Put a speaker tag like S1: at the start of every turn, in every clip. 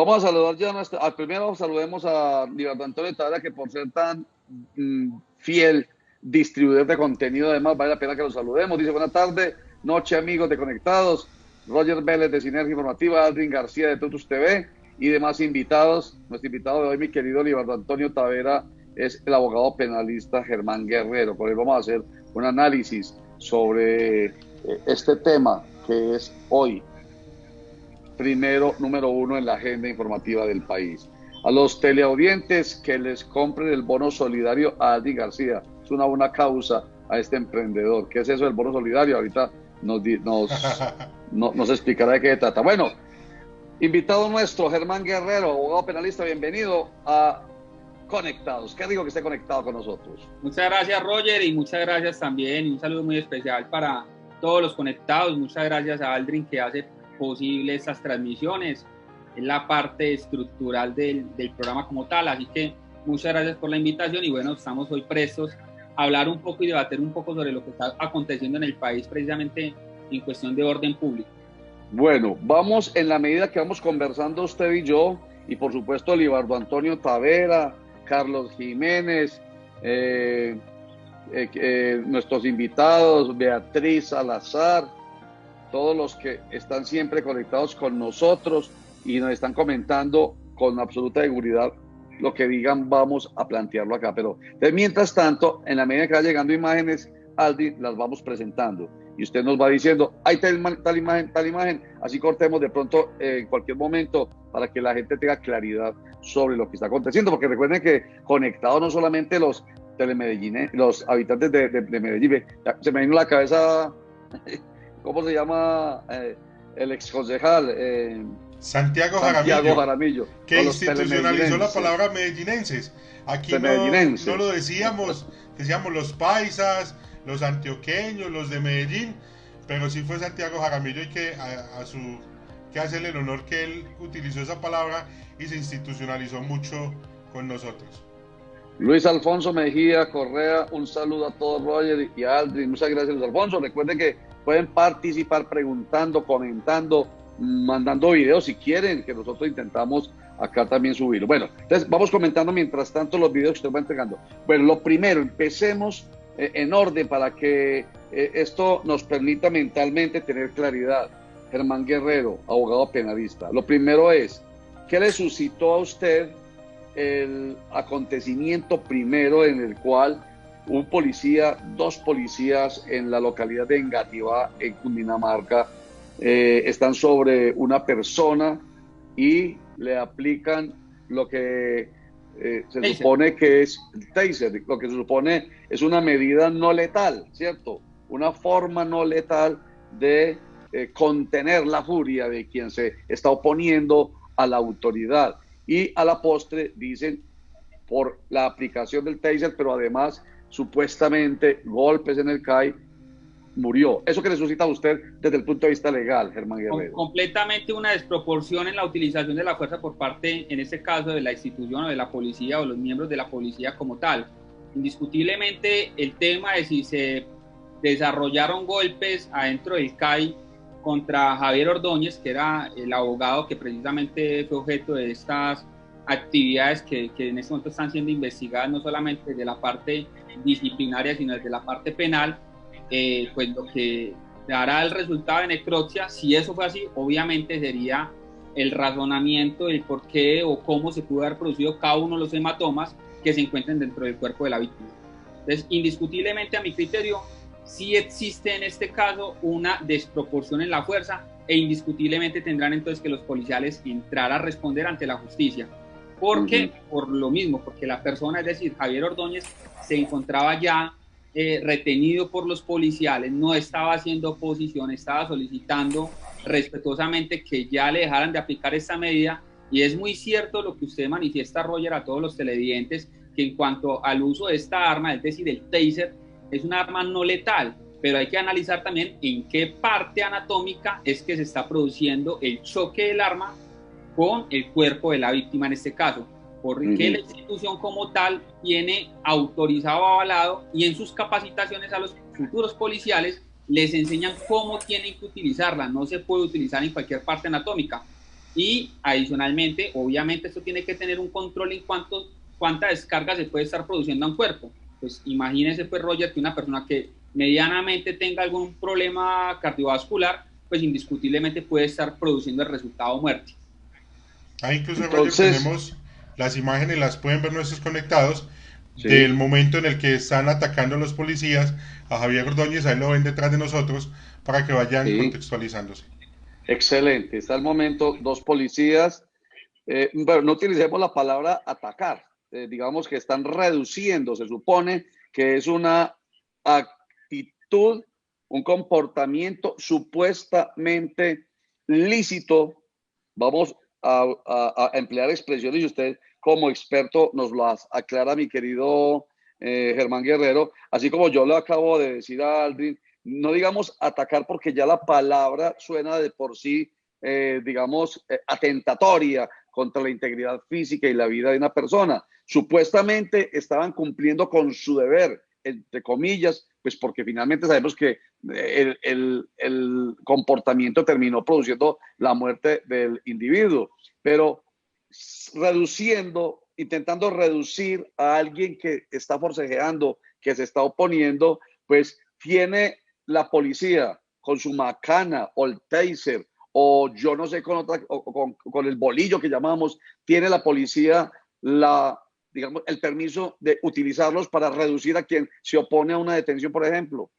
S1: Vamos a saludar ya primero saludemos a Liberto Antonio Tavera, que por ser tan fiel distribuidor de contenido, además vale la pena que lo saludemos. Dice: buena tarde, noche amigos de Conectados, Roger Vélez de Sinergia Informativa, Aldrin García de Totus TV y demás invitados. Nuestro invitado de hoy, mi querido Liberto Antonio Tavera, es el abogado penalista Germán Guerrero. Por él vamos a hacer un análisis sobre este tema que es hoy número uno en la agenda informativa del país. A los teleaudientes que les compren el bono solidario a Aldrin García. Es una buena causa a este emprendedor. ¿Qué es eso del bono solidario? Ahorita nos explicará de qué se trata. Bueno, invitado nuestro, Germán Guerrero, abogado penalista, bienvenido a Conectados. Qué rico que esté conectado con nosotros.
S2: Muchas gracias, Roger, y muchas gracias también, y un saludo muy especial para todos los conectados. Muchas gracias a Aldrin, que hace posible estas transmisiones, es la parte estructural del programa como tal, así que muchas gracias por la invitación. Y bueno, estamos hoy prestos a hablar un poco y debatir un poco sobre lo que está aconteciendo en el país, precisamente en cuestión de orden público.
S1: Bueno, vamos en la medida que vamos conversando usted y yo, y por supuesto Liberto Antonio Tavera, Carlos Jiménez, nuestros invitados, Beatriz Salazar, todos los que están siempre conectados con nosotros y nos están comentando con absoluta seguridad lo que digan, vamos a plantearlo acá. Pero mientras tanto, en la medida que va llegando imágenes, Aldi, las vamos presentando y usted nos va diciendo: hay tal imagen, así cortemos de pronto en cualquier momento para que la gente tenga claridad sobre lo que está aconteciendo, porque recuerden que conectados no solamente los telemedellines, los habitantes de Medellín. Se me vino a la cabeza ¿cómo se llama el exconcejal?
S3: Santiago
S1: Jaramillo,
S3: que institucionalizó la palabra medellinenses. Aquí no lo decíamos los paisas, los antioqueños, los de Medellín, pero sí fue Santiago Jaramillo, y que que hacerle el honor que él utilizó esa palabra y se institucionalizó mucho con nosotros.
S1: Luis Alfonso Mejía Correa, un saludo a todos, Roger y a Aldrin. Muchas gracias, Luis Alfonso. Recuerden que pueden participar preguntando, comentando, mandando videos si quieren, que nosotros intentamos acá también subirlo. Bueno, entonces vamos comentando mientras tanto los videos que usted va entregando. Bueno, lo primero, empecemos en orden para que esto nos permita mentalmente tener claridad. Germán Guerrero, abogado penalista. Lo primero es, ¿qué le suscitó a usted el acontecimiento primero en el cual dos policías en la localidad de Engativá, en Cundinamarca, están sobre una persona y le aplican lo que se supone que es taser, lo que se supone es una medida no letal, ¿cierto? Una forma no letal de contener la furia de quien se está oponiendo a la autoridad. Y a la postre dicen por la aplicación del taser, pero además supuestamente golpes en el CAI, murió. ¿Eso que le suscita a usted desde el punto de vista legal, Germán Guerrero?
S2: Completamente una desproporción en la utilización de la fuerza por parte, en este caso, de la institución o de la policía o los miembros de la policía como tal. Indiscutiblemente el tema de si se desarrollaron golpes adentro del CAI contra Javier Ordóñez, que era el abogado que precisamente fue objeto de estas actividades que en este momento están siendo investigadas, no solamente desde la parte disciplinaria, sino desde la parte penal. Pues lo que dará el resultado de necropsia, si eso fue así, obviamente sería el razonamiento del por qué o cómo se pudo haber producido cada uno de los hematomas que se encuentran dentro del cuerpo de la víctima. Entonces, indiscutiblemente, a mi criterio, sí existe en este caso una desproporción en la fuerza, e indiscutiblemente tendrán entonces que los policiales entrar a responder ante la justicia. ¿Por qué? Por lo mismo, porque la persona, es decir, Javier Ordóñez, se encontraba ya retenido por los policiales, no estaba haciendo oposición, estaba solicitando respetuosamente que ya le dejaran de aplicar esta medida. Y es muy cierto lo que usted manifiesta, Roger, a todos los televidentes, que en cuanto al uso de esta arma, es decir, el taser, es una arma no letal, pero hay que analizar también en qué parte anatómica es que se está produciendo el choque del arma con el cuerpo de la víctima en este caso. Porque la institución como tal tiene autorizado, avalado, y en sus capacitaciones a los futuros policiales les enseñan cómo tienen que utilizarla. No se puede utilizar en cualquier parte anatómica. Y adicionalmente, obviamente esto tiene que tener un control en cuánta descarga se puede estar produciendo a un cuerpo. Pues imagínese, pues, Roger, que una persona que medianamente tenga algún problema cardiovascular, pues indiscutiblemente puede estar produciendo el resultado muerte.
S3: Ah, incluso, Roger, tenemos las imágenes, las pueden ver nuestros conectados,
S1: sí,
S3: del momento en el que están atacando los policías a Javier Ordóñez, ahí lo ven detrás de nosotros, para que vayan
S1: sí,
S3: contextualizándose.
S1: Excelente, está el momento, dos policías, bueno, no utilicemos la palabra atacar, digamos que están reduciendo, se supone que es una actitud, un comportamiento supuestamente lícito. Vamos a emplear expresiones y usted como experto nos lo aclara, mi querido Germán Guerrero, así como yo le acabo de decir a Aldrin, no digamos atacar porque ya la palabra suena de por sí, digamos, atentatoria contra la integridad física y la vida de una persona. Supuestamente estaban cumpliendo con su deber, entre comillas, pues porque finalmente sabemos que el comportamiento terminó produciendo la muerte del individuo, pero intentando reducir a alguien que está forcejeando, que se está oponiendo, pues tiene la policía con su macana o el taser o yo no sé con el bolillo que llamamos, tiene la policía digamos, el permiso de utilizarlos para reducir a quien se opone a una detención, por ejemplo.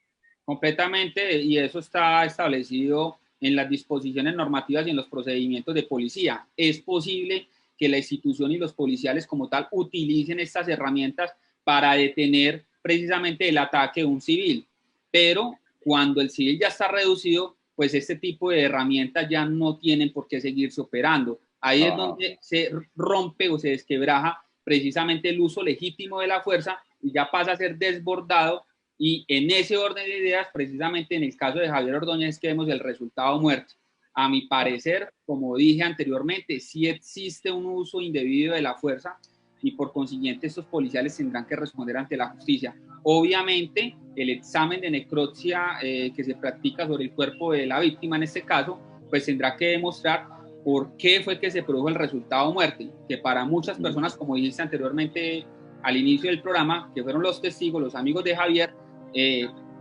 S2: Completamente, y eso está establecido en las disposiciones normativas y en los procedimientos de policía. Es posible que la institución y los policiales como tal utilicen estas herramientas para detener precisamente el ataque de un civil, pero cuando el civil ya está reducido, pues este tipo de herramientas ya no tienen por qué seguirse operando. Ahí es donde se rompe o se desquebraja precisamente el uso legítimo de la fuerza y ya pasa a ser desbordado. Y en ese orden de ideas, precisamente en el caso de Javier Ordóñez, que vemos el resultado muerte. A mi parecer, como dije anteriormente, sí existe un uso indebido de la fuerza y por consiguiente estos policiales tendrán que responder ante la justicia. Obviamente, el examen de necropsia que se practica sobre el cuerpo de la víctima en este caso, pues tendrá que demostrar por qué fue que se produjo el resultado muerte, que para muchas personas, como dijiste anteriormente al inicio del programa, que fueron los testigos, los amigos de Javier,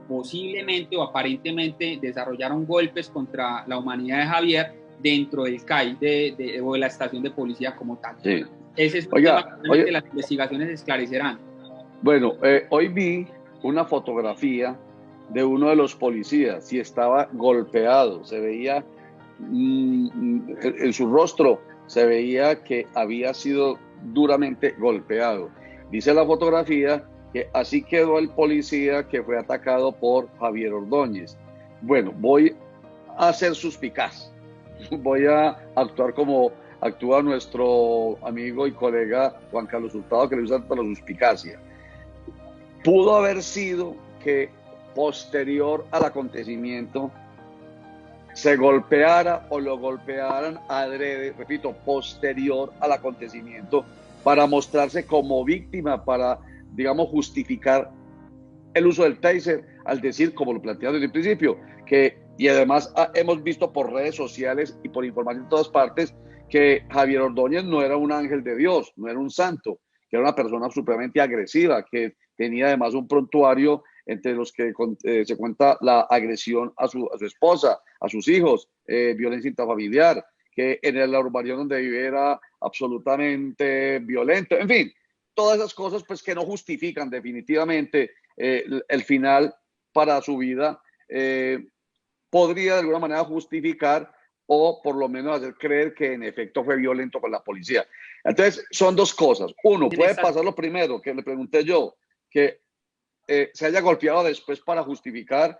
S2: posiblemente o aparentemente desarrollaron golpes contra la humanidad de Javier dentro del CAI o de la estación de policía como tal.
S1: Sí.
S2: Ese es un tema que las investigaciones esclarecerán.
S1: Bueno, hoy vi una fotografía de uno de los policías y estaba golpeado, se veía en su rostro, se veía que había sido duramente golpeado. Dice la fotografía que así quedó el policía que fue atacado por Javier Ordóñez. Bueno, voy a ser suspicaz, voy a actuar como actúa nuestro amigo y colega Juan Carlos Hurtado, que le usa tanto la suspicacia. Pudo haber sido que posterior al acontecimiento se golpeara o lo golpearan adrede, repito, posterior al acontecimiento, para mostrarse como víctima, para, digamos, justificar el uso del taser, al decir, como lo planteaba desde el principio, y además hemos visto por redes sociales y por información en todas partes, que Javier Ordóñez no era un ángel de Dios, no era un santo, que era una persona supremamente agresiva, que tenía además un prontuario entre los que se cuenta la agresión a su esposa, a sus hijos, violencia intrafamiliar, que en el urbanión donde vive era absolutamente violento, en fin, todas esas cosas pues que no justifican definitivamente el final para su vida, podría de alguna manera justificar o por lo menos hacer creer que en efecto fue violento con la policía. Entonces, son dos cosas. Uno, puede pasar lo primero, que le pregunté yo, que se haya golpeado después para justificar,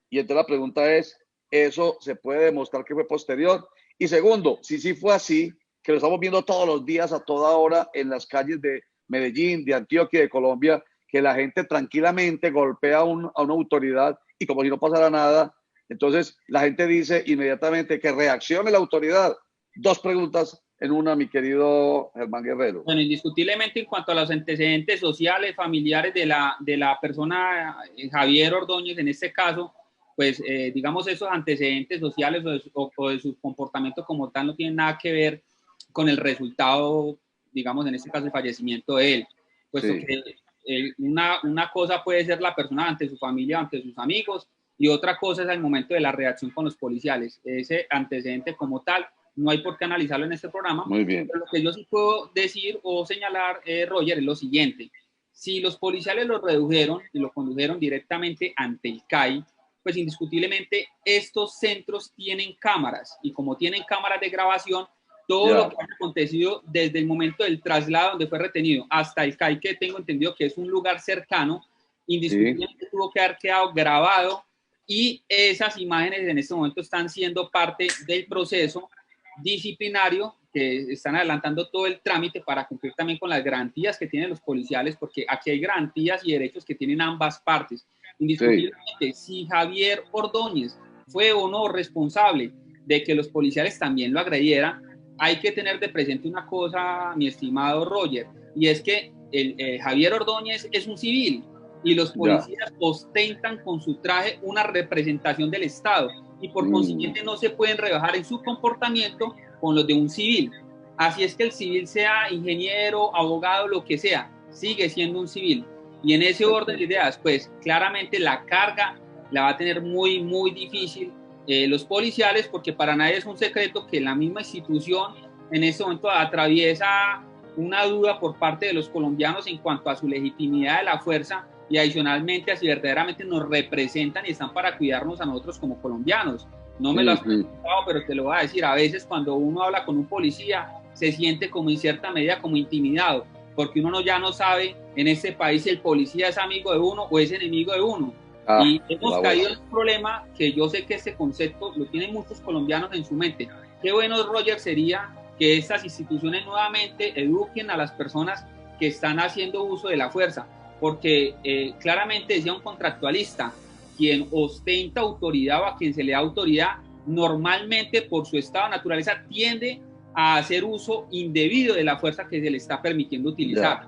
S1: y entonces la pregunta es, ¿eso se puede demostrar que fue posterior? Y segundo, si sí fue así, que lo estamos viendo todos los días, a toda hora, en las calles de Medellín, de Antioquia, de Colombia, que la gente tranquilamente golpea a una autoridad y como si no pasara nada, entonces la gente dice inmediatamente que reaccione la autoridad. Dos preguntas en una, mi querido Germán Guerrero.
S2: Bueno, indiscutiblemente en cuanto a los antecedentes sociales, familiares de la persona Javier Ordóñez, en este caso, pues digamos esos antecedentes sociales o de su comportamiento como tal no tienen nada que ver con el resultado, digamos en este caso el fallecimiento de él, puesto que una cosa puede ser la persona ante su familia, ante sus amigos, y otra cosa es el momento de la reacción con los policiales. Ese antecedente como tal no hay por qué analizarlo en este programa.
S1: Muy bien.
S2: Pero lo que yo sí puedo decir o señalar, Roger, es lo siguiente. Si los policiales lo redujeron y lo condujeron directamente ante el CAI, pues indiscutiblemente estos centros tienen cámaras, y como tienen cámaras de grabación, todo lo que ha acontecido desde el momento del traslado donde fue retenido hasta el CAI, que tengo entendido que es un lugar cercano, indiscutiblemente tuvo que haber quedado grabado, y esas imágenes en este momento están siendo parte del proceso disciplinario, que están adelantando todo el trámite para cumplir también con las garantías que tienen los policiales, porque aquí hay garantías y derechos que tienen ambas partes. Indiscutiblemente, si Javier Ordóñez fue o no responsable de que los policiales también lo agredieran, hay que tener de presente una cosa, mi estimado Roger, y es que Javier Ordóñez es un civil, y los policías ostentan con su traje una representación del Estado, y por consiguiente no se pueden rebajar en su comportamiento con los de un civil. Así es que el civil sea ingeniero, abogado, lo que sea, sigue siendo un civil. Y en ese orden de ideas, pues claramente la carga la va a tener muy, muy difícil los policiales, porque para nadie es un secreto que la misma institución en este momento atraviesa una duda por parte de los colombianos en cuanto a su legitimidad de la fuerza, y adicionalmente a si verdaderamente nos representan y están para cuidarnos a nosotros como colombianos. No me lo has preguntado, pero te lo voy a decir. A veces cuando uno habla con un policía se siente como en cierta medida como intimidado, porque uno ya no sabe en este país si el policía es amigo de uno o es enemigo de uno. Y hemos caído en un problema que yo sé que este concepto lo tienen muchos colombianos en su mente. Qué bueno, Roger, sería que estas instituciones nuevamente eduquen a las personas que están haciendo uso de la fuerza, porque claramente decía un contractualista, quien ostenta autoridad o a quien se le da autoridad, normalmente por su estado de naturaleza tiende a hacer uso indebido de la fuerza que se le está permitiendo utilizar.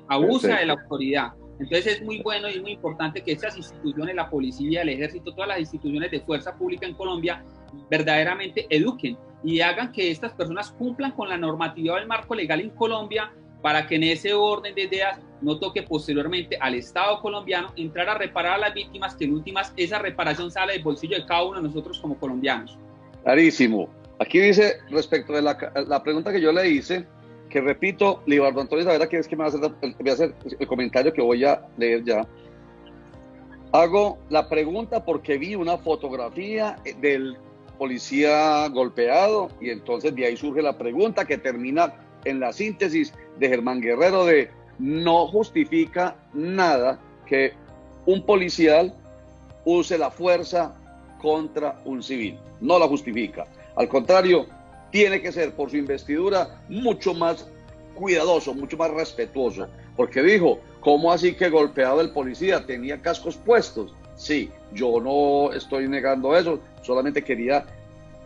S2: Abusa de la autoridad. Entonces es muy bueno y muy importante que estas instituciones, la policía, el ejército, todas las instituciones de fuerza pública en Colombia, verdaderamente eduquen y hagan que estas personas cumplan con la normatividad del marco legal en Colombia, para que en ese orden de ideas no toque posteriormente al Estado colombiano entrar a reparar a las víctimas, que en últimas esa reparación sale del bolsillo de cada uno de nosotros como colombianos.
S1: Clarísimo. Aquí dice, respecto de la pregunta que yo le hice, que repito, Libardo Antonio Saavedra, que es que me va a hacer el comentario que voy a leer ya. Hago la pregunta porque vi una fotografía del policía golpeado, y entonces de ahí surge la pregunta que termina en la síntesis de Germán Guerrero de: no justifica nada que un policial use la fuerza contra un civil. No la justifica. Al contrario, tiene que ser por su investidura mucho más cuidadoso, mucho más respetuoso. Porque dijo, ¿cómo así que golpeado el policía tenía cascos puestos? Sí, yo no estoy negando eso, solamente quería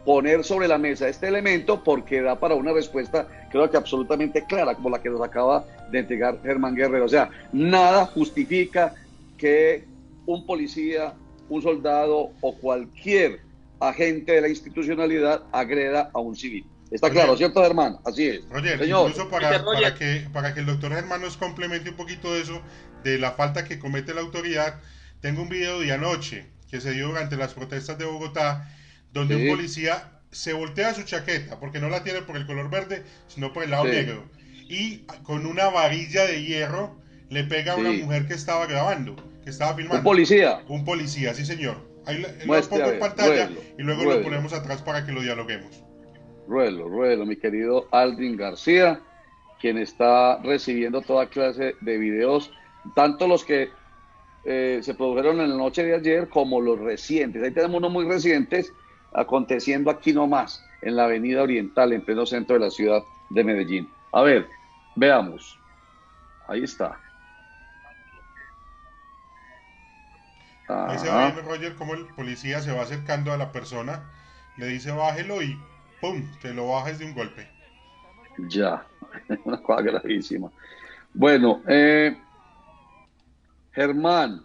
S1: poner sobre la mesa este elemento porque da para una respuesta, creo que absolutamente clara, como la que nos acaba de entregar Germán Guerrero. O sea, nada justifica que un policía, un soldado o cualquier agente de la institucionalidad agreda a un civil. Está Roger, claro, ¿cierto, Germán? Así es.
S3: Roger, señor. Incluso para que el doctor Germán nos complemente un poquito de eso, de la falta que comete la autoridad, tengo un video de anoche que se dio durante las protestas de Bogotá, donde un policía se voltea su chaqueta, porque no la tiene por el color verde, sino por el lado negro, y con una varilla de hierro le pega a una mujer que estaba grabando, que estaba filmando.
S1: ¿Un policía?
S3: Un policía, sí señor. Ahí lo pongo en pantalla y luego lo ponemos atrás para que lo dialoguemos.
S1: Ruelo, mi querido Aldrin García, quien está recibiendo toda clase de videos, tanto los que se produjeron en la noche de ayer como los recientes. Ahí tenemos unos muy recientes aconteciendo aquí nomás, en la avenida Oriental, en pleno centro de la ciudad de Medellín. A ver, veamos. Ahí está.
S3: Ahí se va viendo, Roger, cómo el policía se va acercando a la persona, le dice bájelo y ¡pum!, te lo bajas de un golpe.
S1: Ya, una cosa gravísima. Bueno, Germán,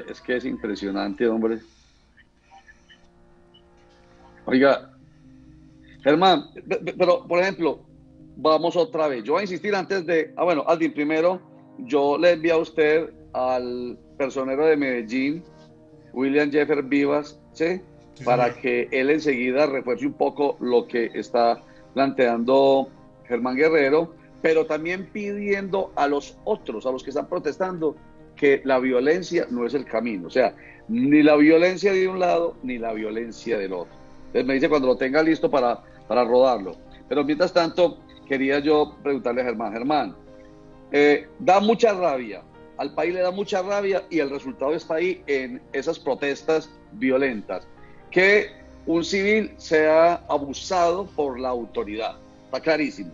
S1: Es que es impresionante, hombre. Oiga, Germán, pero por ejemplo, vamos otra vez. Yo voy a insistir antes de... Ah, bueno, Aldin, primero, yo le envío a usted al personero de Medellín, William Jeffer Vivas, ¿sí?
S3: Sí,
S1: Para
S3: señor.
S1: que él enseguida refuerce un poco lo que está planteando Germán Guerrero, pero también pidiendo a los otros, a los que están protestando, que la violencia no es el camino. O sea, ni la violencia de un lado, ni la violencia del otro. Entonces me dice cuando lo tenga listo para rodarlo. Pero mientras tanto, quería yo preguntarle a Germán. Germán, da mucha rabia, al país le da mucha rabia y el resultado está ahí en esas protestas violentas, que un civil sea abusado por la autoridad, está clarísimo,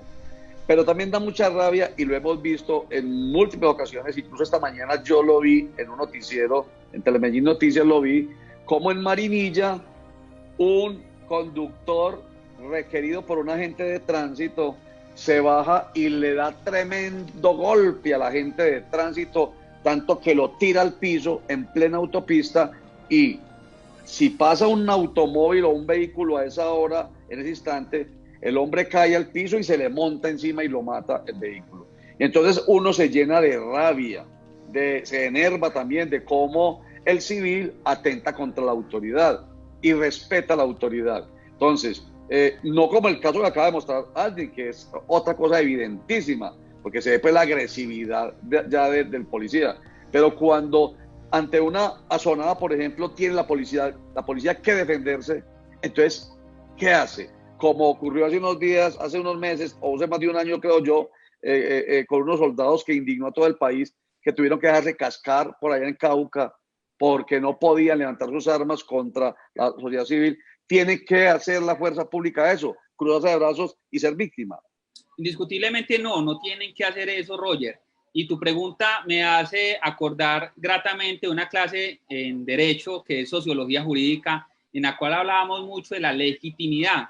S1: pero también da mucha rabia y lo hemos visto en múltiples ocasiones, incluso esta mañana yo lo vi en un noticiero, en Telemedellín Noticias lo vi, como en Marinilla un conductor requerido por un agente de tránsito se baja y le da tremendo golpe a la gente de tránsito, tanto que lo tira al piso en plena autopista, y si pasa un automóvil o un vehículo a esa hora, en ese instante, el hombre cae al piso y se le monta encima y lo mata el vehículo. Y entonces uno se llena de rabia, se enerva también de cómo el civil atenta contra la autoridad y respeta la autoridad. Entonces, no como el caso que acaba de mostrar Aldrin, que es otra cosa evidentísima, porque se ve pues la agresividad del policía. Pero cuando ante una azonada, por ejemplo, tiene la policía que defenderse, entonces, ¿qué hace? Como ocurrió hace unos días, hace unos meses, o hace más de un año, creo yo, con unos soldados que indignó a todo el país, que tuvieron que dejarse cascar por allá en Cauca, porque no podían levantar sus armas contra la sociedad civil. Tiene que hacer la fuerza pública eso, cruzarse de brazos y ser víctima.
S2: Indiscutiblemente no tienen que hacer eso, Roger. Y tu pregunta me hace acordar gratamente una clase en Derecho, que es Sociología Jurídica, en la cual hablábamos mucho de la legitimidad.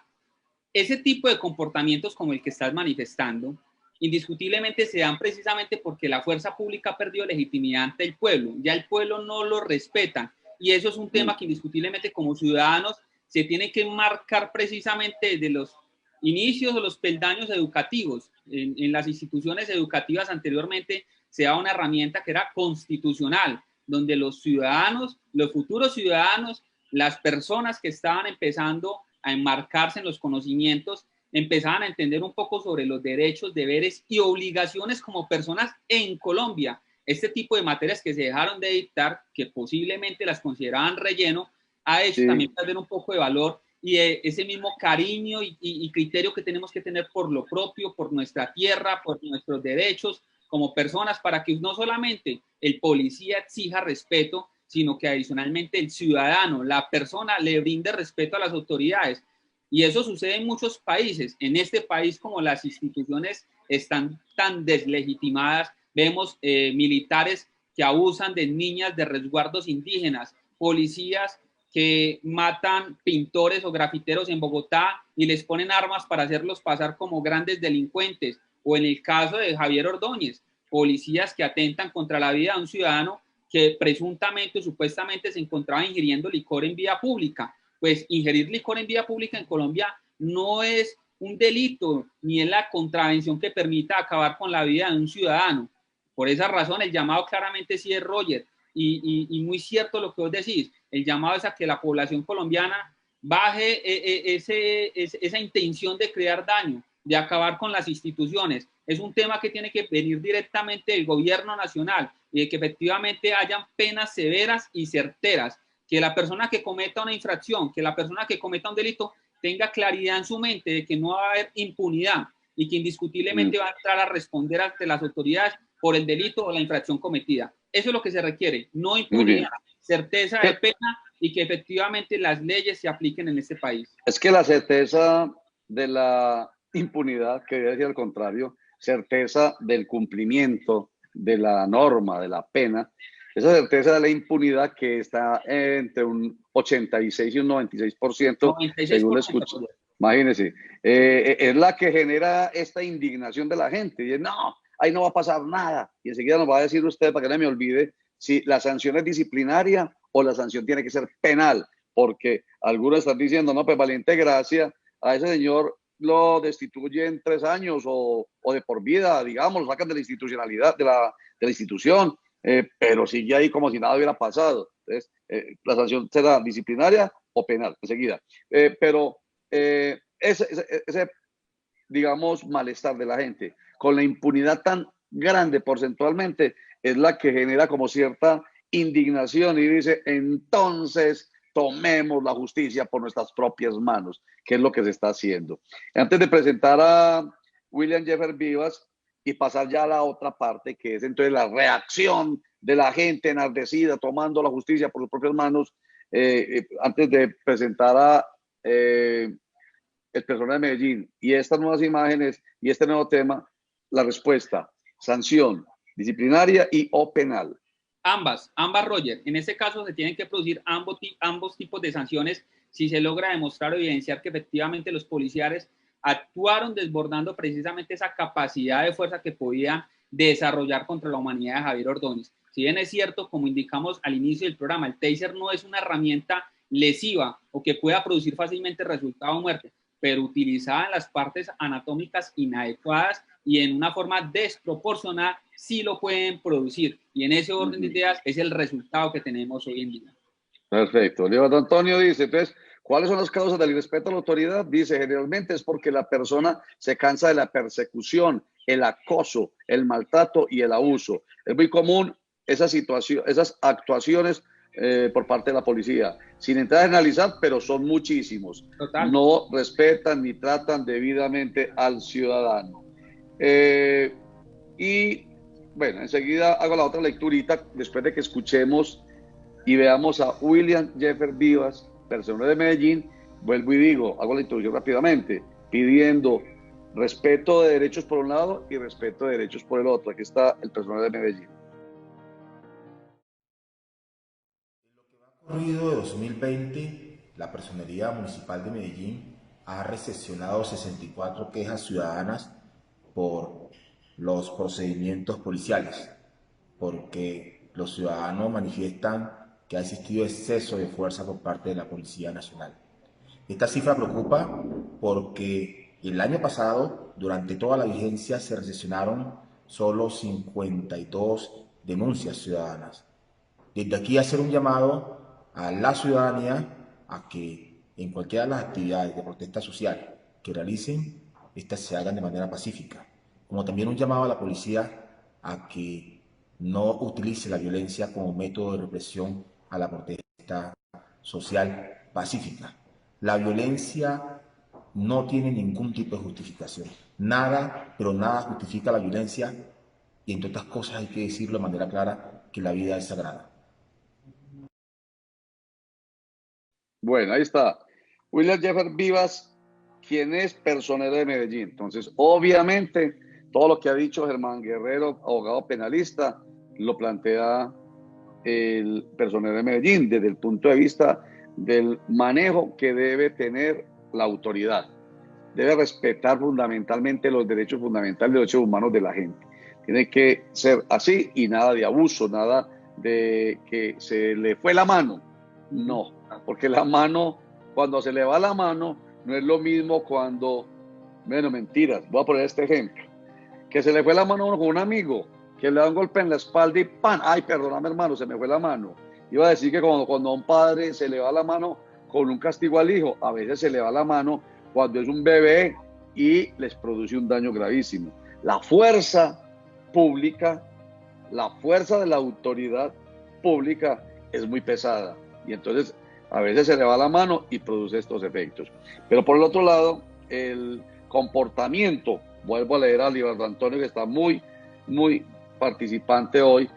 S2: Ese tipo de comportamientos como el que estás manifestando, indiscutiblemente se dan precisamente porque la fuerza pública ha perdido legitimidad ante el pueblo. Ya el pueblo no lo respeta. Y eso es un tema que indiscutiblemente como ciudadanos se tiene que marcar precisamente desde los inicios o los peldaños educativos. En las instituciones educativas anteriormente se daba una herramienta que era constitucional, donde los ciudadanos, los futuros ciudadanos, las personas que estaban empezando a enmarcarse en los conocimientos, empezaban a entender un poco sobre los derechos, deberes y obligaciones como personas en Colombia. Este tipo de materias que se dejaron de dictar, que posiblemente las consideraban relleno, ha hecho también perder un poco de valor y ese mismo cariño y criterio que tenemos que tener por lo propio, por nuestra tierra, por nuestros derechos como personas, para que no solamente el policía exija respeto, sino que adicionalmente el ciudadano, la persona, le brinde respeto a las autoridades. Y eso sucede en muchos países. En este país, como las instituciones están tan deslegitimadas, vemos militares que abusan de niñas de resguardos indígenas, policías que matan pintores o grafiteros en Bogotá y les ponen armas para hacerlos pasar como grandes delincuentes, o en el caso de Javier Ordóñez, policías que atentan contra la vida de un ciudadano que presuntamente o supuestamente se encontraba ingiriendo licor en vía pública. Pues ingerir licor en vía pública en Colombia no es un delito, ni es la contravención que permita acabar con la vida de un ciudadano. Por esa razón, el llamado claramente sí es, Roger, y muy cierto lo que vos decís, el llamado es a que la población colombiana baje esa intención de crear daño, de acabar con las instituciones. Es un tema que tiene que venir directamente del gobierno nacional y de que efectivamente hayan penas severas y certeras, que la persona que cometa una infracción, que la persona que cometa un delito tenga claridad en su mente de que no va a haber impunidad y que indiscutiblemente va a entrar a responder ante las autoridades por el delito o la infracción cometida. Eso es lo que se requiere, no impunidad, certeza de pena y que efectivamente las leyes se apliquen en este país.
S1: Es que la certeza de la impunidad, que debe decir al contrario, certeza del cumplimiento de la norma, de la pena, esa certeza de la impunidad que está entre un 86 y un 96%, 96%. Según escucho. Imagínense, es la que genera esta indignación de la gente. Y es, no, ahí no va a pasar nada. Y enseguida nos va a decir usted, para que no me olvide, si la sanción es disciplinaria o la sanción tiene que ser penal, porque algunos están diciendo, no, pues valiente gracia, a ese señor lo destituyen 3 años o de por vida, digamos, lo sacan de la institucionalidad, de la institución, pero sigue ahí como si nada hubiera pasado. Entonces, la sanción será disciplinaria o penal, enseguida. Pero ese, digamos, malestar de la gente con la impunidad tan grande porcentualmente es la que genera como cierta indignación y dice, entonces tomemos la justicia por nuestras propias manos, que es lo que se está haciendo. Antes de presentar a William Jeffer Vivas y pasar ya a la otra parte, que es entonces la reacción de la gente enardecida tomando la justicia por sus propias manos, antes de presentar a el personaje de Medellín y estas nuevas imágenes y este nuevo tema, la respuesta, sanción disciplinaria y o penal.
S2: Ambas, Roger. En este caso se tienen que producir ambos tipos de sanciones si se logra demostrar o evidenciar que efectivamente los policiales actuaron desbordando precisamente esa capacidad de fuerza que podían desarrollar contra la humanidad de Javier Ordóñez. Si bien es cierto, como indicamos al inicio del programa, el taser no es una herramienta lesiva o que pueda producir fácilmente resultado de muerte, pero utilizada en las partes anatómicas inadecuadas y en una forma desproporcionada, sí lo pueden producir. Y en ese orden de ideas es el resultado que tenemos hoy en día.
S1: Perfecto. Leonardo Antonio dice, entonces, ¿cuáles son las causas del irrespeto a la autoridad? Dice, generalmente es porque la persona se cansa de la persecución, el acoso, el maltrato y el abuso. Es muy común esas actuaciones por parte de la policía, sin entrar a analizar, pero son muchísimos.
S2: Total.
S1: No respetan ni tratan debidamente al ciudadano. Y bueno, enseguida hago la otra lecturita después de que escuchemos y veamos a William Jeffer Vivas, personero de Medellín. Vuelvo y digo, hago la introducción rápidamente, pidiendo respeto de derechos por un lado y respeto de derechos por el otro. Aquí está el personero de Medellín.
S4: En lo que va corrido de 2020, la Personería Municipal de Medellín ha recepcionado 64 quejas ciudadanas por los procedimientos policiales, porque los ciudadanos manifiestan que ha existido exceso de fuerza por parte de la Policía Nacional. Esta cifra preocupa porque el año pasado, durante toda la vigencia, se recepcionaron solo 52 denuncias ciudadanas. Desde aquí hacer un llamado a la ciudadanía a que en cualquiera de las actividades de protesta social que realicen, estas se hagan de manera pacífica, como también un llamado a la policía a que no utilice la violencia como método de represión a la protesta social pacífica. La violencia no tiene ningún tipo de justificación. Nada, pero nada justifica la violencia y entre otras cosas hay que decirlo de manera clara que la vida es sagrada.
S1: Bueno, ahí está. William Jeffer Vivas, quien es personero de Medellín. Entonces, obviamente, todo lo que ha dicho Germán Guerrero, abogado penalista, lo plantea el personero de Medellín desde el punto de vista del manejo que debe tener la autoridad. Debe respetar fundamentalmente los derechos fundamentales, los derechos humanos de la gente. Tiene que ser así y nada de abuso, nada de que se le fue la mano. No, porque la mano, cuando se le va la mano, no es lo mismo cuando, bueno, mentiras, voy a poner este ejemplo, que se le fue la mano a uno con un amigo, que le da un golpe en la espalda y ¡pan! ¡Ay, perdóname, hermano, se me fue la mano! Iba a decir que cuando a un padre se le va la mano con un castigo al hijo, a veces se le va la mano cuando es un bebé y les produce un daño gravísimo. La fuerza pública, la fuerza de la autoridad pública es muy pesada y entonces a veces se le va la mano y produce estos efectos. Pero por el otro lado, el comportamiento, vuelvo a leer a Libardo Antonio, que está muy participante hoy,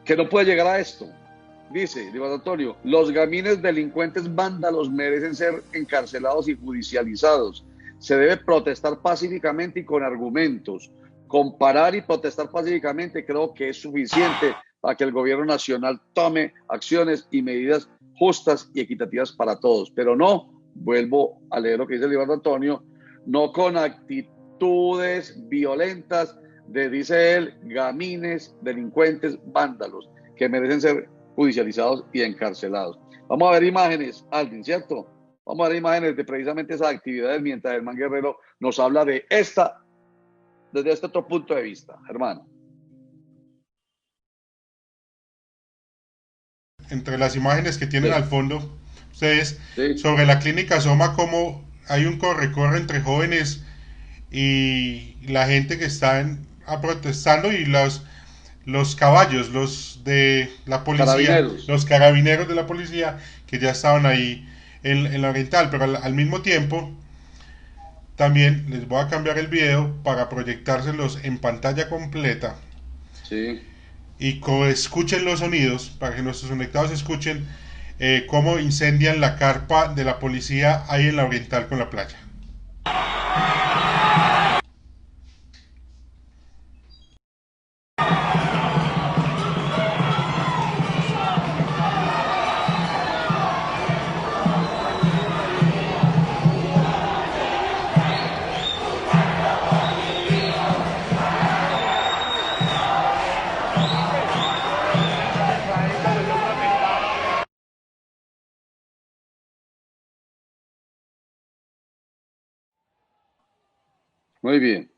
S1: que no puede llegar a esto. Dice Libardo Antonio, los gamines delincuentes vándalos merecen ser encarcelados y judicializados. Se debe protestar pacíficamente y con argumentos. Comparar y protestar pacíficamente creo que es suficiente para que el gobierno nacional tome acciones y medidas justas y equitativas para todos. Pero no, vuelvo a leer lo que dice Libardo Antonio, no con actitudes violentas de, dice él, gamines, delincuentes, vándalos, que merecen ser judicializados y encarcelados. Vamos a ver imágenes, Aldrin, ¿cierto? Vamos a ver imágenes de precisamente esas actividades mientras Germán Guerrero nos habla de esta, desde este otro punto de vista, hermano.
S3: Entre las imágenes que tienen al fondo, ustedes, sobre la clínica Soma, como hay un corre-corre entre jóvenes y la gente que están protestando y los caballos, los de la policía, los carabineros de la policía que ya estaban ahí en la Oriental, pero al mismo tiempo también les voy a cambiar el video para proyectárselos en pantalla completa.
S1: Sí.
S3: Y escuchen los sonidos, para que nuestros conectados escuchen cómo incendian la carpa de la policía ahí en la Oriental con la playa.
S1: Muy bien.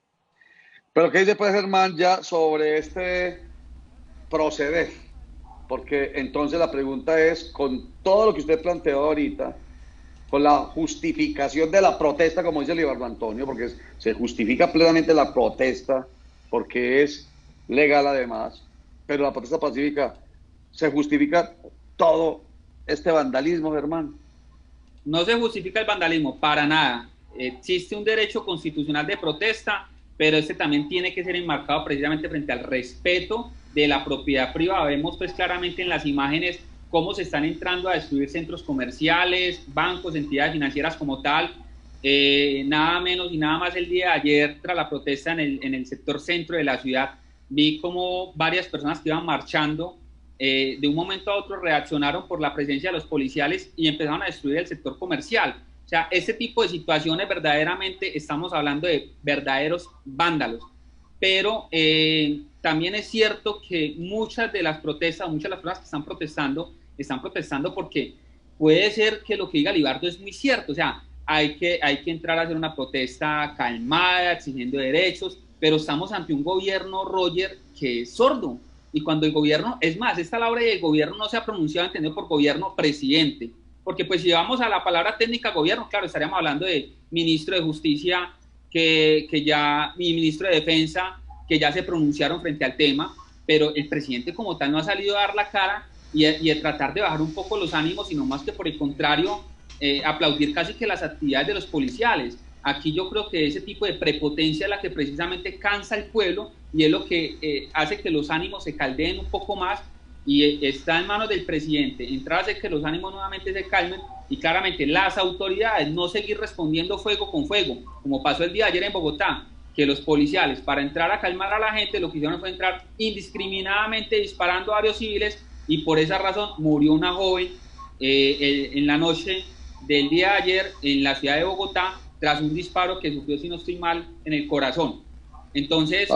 S1: Pero ¿qué dice pues Germán ya sobre este proceder? Porque entonces la pregunta es, con todo lo que usted planteó ahorita, con la justificación de la protesta, como dice Libardo Antonio, porque se justifica plenamente la protesta, porque es legal además, pero la protesta pacífica, ¿se justifica todo este vandalismo, Germán?
S2: No se justifica el vandalismo, para nada. Existe un derecho constitucional de protesta, pero este también tiene que ser enmarcado precisamente frente al respeto de la propiedad privada. Vemos pues claramente en las imágenes cómo se están entrando a destruir centros comerciales, bancos, entidades financieras como tal. Nada menos y nada más el día de ayer, tras la protesta en el sector centro de la ciudad, vi como varias personas que iban marchando, de un momento a otro reaccionaron por la presencia de los policiales y empezaron a destruir el sector comercial. O sea, este tipo de situaciones verdaderamente estamos hablando de verdaderos vándalos. Pero también es cierto que muchas de las protestas, muchas de las personas que están protestando porque puede ser que lo que diga Libardo es muy cierto. O sea, hay que entrar a hacer una protesta calmada, exigiendo derechos, pero estamos ante un gobierno, Roger, que es sordo. Y cuando el gobierno, es más, esta palabra del gobierno no se ha pronunciado, entendido por gobierno, presidente. Porque pues si vamos a la palabra técnica gobierno, claro, estaríamos hablando de ministro de Justicia, y ministro de Defensa, que ya se pronunciaron frente al tema, pero el presidente como tal no ha salido a dar la cara y a tratar de bajar un poco los ánimos, sino más que por el contrario, aplaudir casi que las actividades de los policiales. Aquí yo creo que ese tipo de prepotencia es la que precisamente cansa al pueblo y es lo que hace que los ánimos se caldeen un poco más, y está en manos del presidente entrar a hacer que los ánimos nuevamente se calmen y claramente las autoridades no seguir respondiendo fuego con fuego, como pasó el día de ayer en Bogotá, que los policiales para entrar a calmar a la gente lo que hicieron fue entrar indiscriminadamente disparando a varios civiles y por esa razón murió una joven en la noche del día de ayer en la ciudad de Bogotá tras un disparo que sufrió, si no estoy mal, en el corazón. Entonces...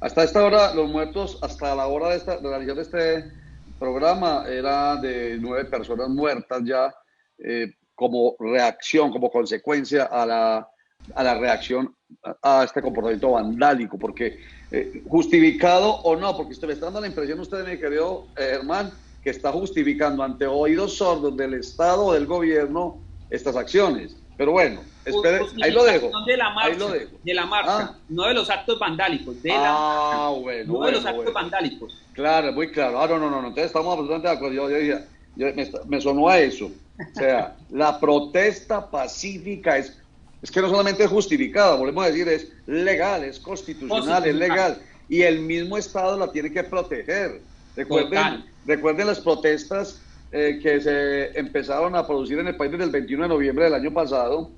S1: Hasta esta hora, los muertos, hasta la hora de realizar este programa, era de 9 personas muertas ya, como reacción, como consecuencia a la reacción a este comportamiento vandálico, porque justificado o no, porque usted me está dando la impresión, usted, mi querido Germán, que está justificando ante oídos sordos del Estado o del gobierno estas acciones. Pero bueno, espere, ahí lo dejo.
S2: De la marcha, no de los actos vandálicos, no de los actos vandálicos.
S1: Claro, muy claro. No, entonces estamos absolutamente de acuerdo. Me sonó a eso. O sea, la protesta pacífica es que no solamente es justificada, volvemos a decir, es legal, es constitucional, es legal. Y el mismo Estado la tiene que proteger. Recuerden las protestas que se empezaron a producir en el país desde el 21 de noviembre del año pasado,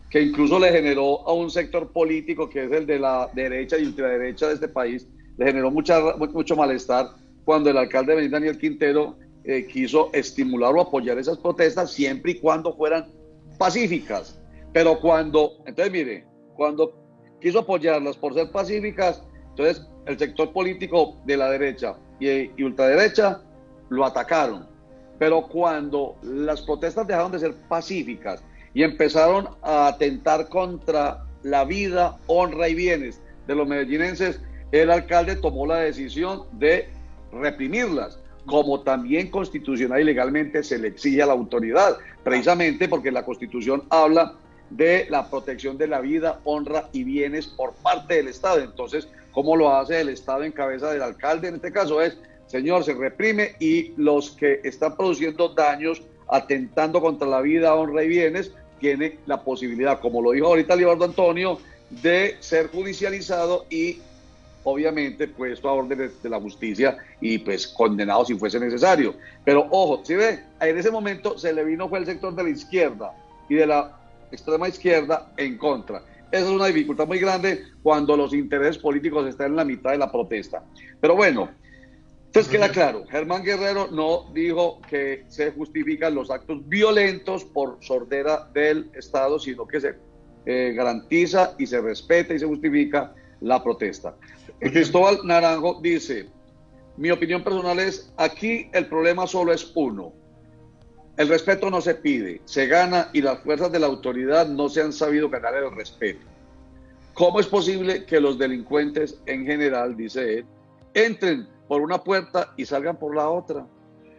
S1: que incluso le generó a un sector político que es el de la derecha y ultraderecha de este país, le generó mucho malestar cuando el alcalde de Medellín, Daniel Quintero, quiso estimular o apoyar esas protestas siempre y cuando fueran pacíficas. Pero cuando quiso apoyarlas por ser pacíficas, entonces el sector político de la derecha y ultraderecha lo atacaron. Pero cuando las protestas dejaron de ser pacíficas y empezaron a atentar contra la vida, honra y bienes de los medellinenses, el alcalde tomó la decisión de reprimirlas, como también constitucional y legalmente se le exige a la autoridad, precisamente porque la Constitución habla de la protección de la vida, honra y bienes por parte del Estado. Entonces, ¿cómo lo hace el Estado en cabeza del alcalde? En este caso es, señor, se reprime, y los que están produciendo daños, atentando contra la vida, honra y bienes, tiene la posibilidad, como lo dijo ahorita Libardo Antonio, de ser judicializado y obviamente puesto a órdenes de la justicia y pues condenado si fuese necesario. Pero ojo, si ve, en ese momento se le vino fue el sector de la izquierda y de la extrema izquierda en contra. Esa es una dificultad muy grande cuando los intereses políticos están en la mitad de la protesta. Pero bueno, entonces queda claro, Germán Guerrero no dijo que se justifican los actos violentos por sordera del Estado, sino que se garantiza y se respeta y se justifica la protesta. Cristóbal Naranjo dice, mi opinión personal es, aquí el problema solo es uno. El respeto no se pide, se gana, y las fuerzas de la autoridad no se han sabido ganar el respeto. ¿Cómo es posible que los delincuentes en general, dice él, entren por una puerta y salgan por la otra?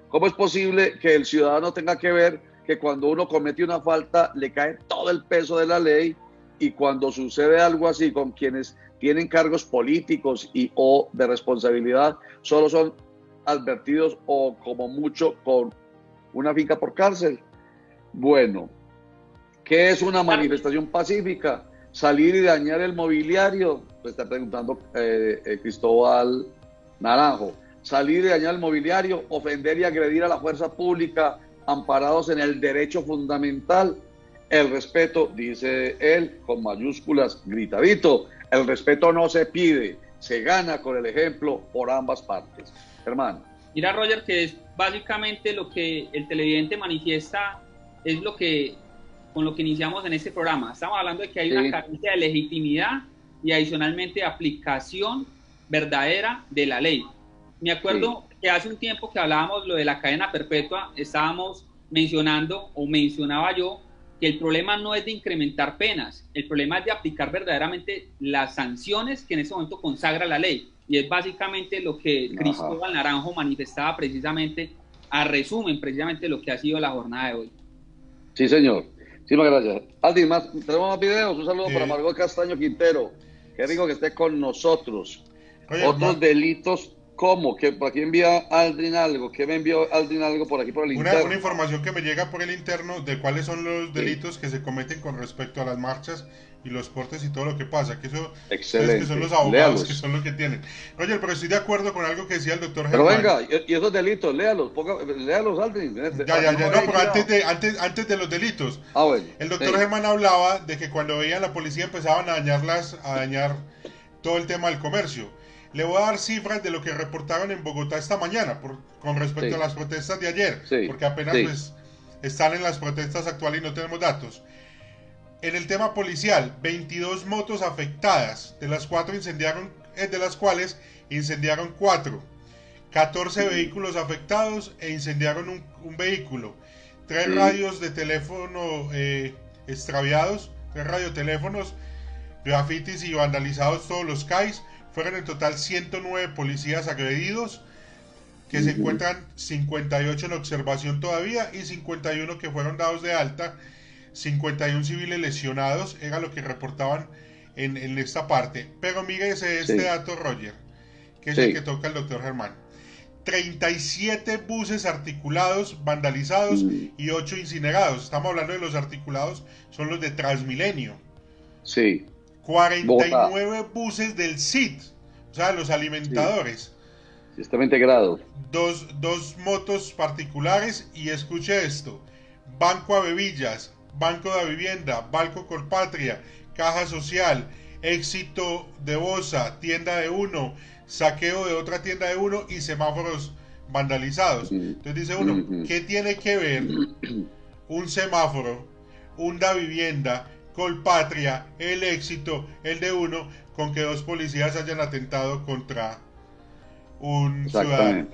S1: ¿Cómo es posible que el ciudadano tenga que ver que cuando uno comete una falta le cae todo el peso de la ley, y cuando sucede algo así con quienes tienen cargos políticos y o de responsabilidad solo son advertidos o como mucho con una finca por cárcel? Bueno, ¿qué es una manifestación pacífica? Salir y dañar el mobiliario, pues está preguntando Cristóbal Naranjo. Salir y dañar el mobiliario, ofender y agredir a la fuerza pública amparados en el derecho fundamental. El respeto, dice él, con mayúsculas, gritadito, el respeto no se pide, se gana con el ejemplo por ambas partes. Hermano.
S2: Mira, Roger, que es básicamente lo que el televidente manifiesta, es lo que con lo que iniciamos en este programa. Estamos hablando de que hay una carencia de legitimidad y adicionalmente aplicación verdadera de la ley. Me acuerdo que hace un tiempo que hablábamos lo de la cadena perpetua, estábamos mencionando, o mencionaba yo, que el problema no es de incrementar penas, el problema es de aplicar verdaderamente las sanciones que en ese momento consagra la ley, y es básicamente lo que Cristóbal Naranjo manifestaba precisamente, a resumen precisamente lo que ha sido la jornada de hoy.
S1: Sí, señor. Muchísimas gracias. Aldin, tenemos más videos. Un saludo para Margot Castaño Quintero. Qué rico que esté con nosotros. Oye, otros delitos, ¿cómo? ¿Que por aquí envía Aldrin algo? ¿Qué me envió Aldrin algo por aquí por el interno?
S3: Una información que me llega por el interno de cuáles son los delitos que se cometen con respecto a las marchas y los portes y todo lo que pasa, que eso
S1: excelente.
S3: Que son los abogados que son los que tienen. Roger, pero estoy de acuerdo con algo que decía el doctor Germán.
S1: Pero venga, y esos delitos, léalos Aldrin.
S3: No, pero antes de los delitos.
S1: Bueno,
S3: el doctor Germán hablaba de que cuando veían la policía empezaban a dañar todo el tema del comercio. Le voy a dar cifras de lo que reportaron en Bogotá esta mañana con respecto a las protestas de ayer, porque apenas pues, están en las protestas actuales y no tenemos datos. En el tema policial, 22 motos afectadas, de las cuales incendiaron 4, 14 vehículos afectados e incendiaron un vehículo, 3 radios de teléfono extraviados, 3 radioteléfonos, grafitis y vandalizados todos los CAIs. Fueron en total 109 policías agredidos, que se encuentran 58 en observación todavía y 51 que fueron dados de alta, 51 civiles lesionados, era lo que reportaban en esta parte. Pero mírese este dato, Roger, que es el que toca el doctor Germán. 37 buses articulados, vandalizados y 8 incinerados. Estamos hablando de los articulados, son los de Transmilenio. 49 buses del CID, o sea, los alimentadores.
S1: Sistema integrado.
S3: Dos motos particulares y escuche esto: Banco Avevillas, Banco de Vivienda, Banco Colpatria, Caja Social, Éxito de Bosa, Tienda de Uno, saqueo de otra tienda de Uno y semáforos vandalizados. Entonces dice uno, ¿qué tiene que ver un semáforo, un da vivienda, Colpatria, el éxito, el de uno, con que 2 policías hayan atentado contra un ciudadano.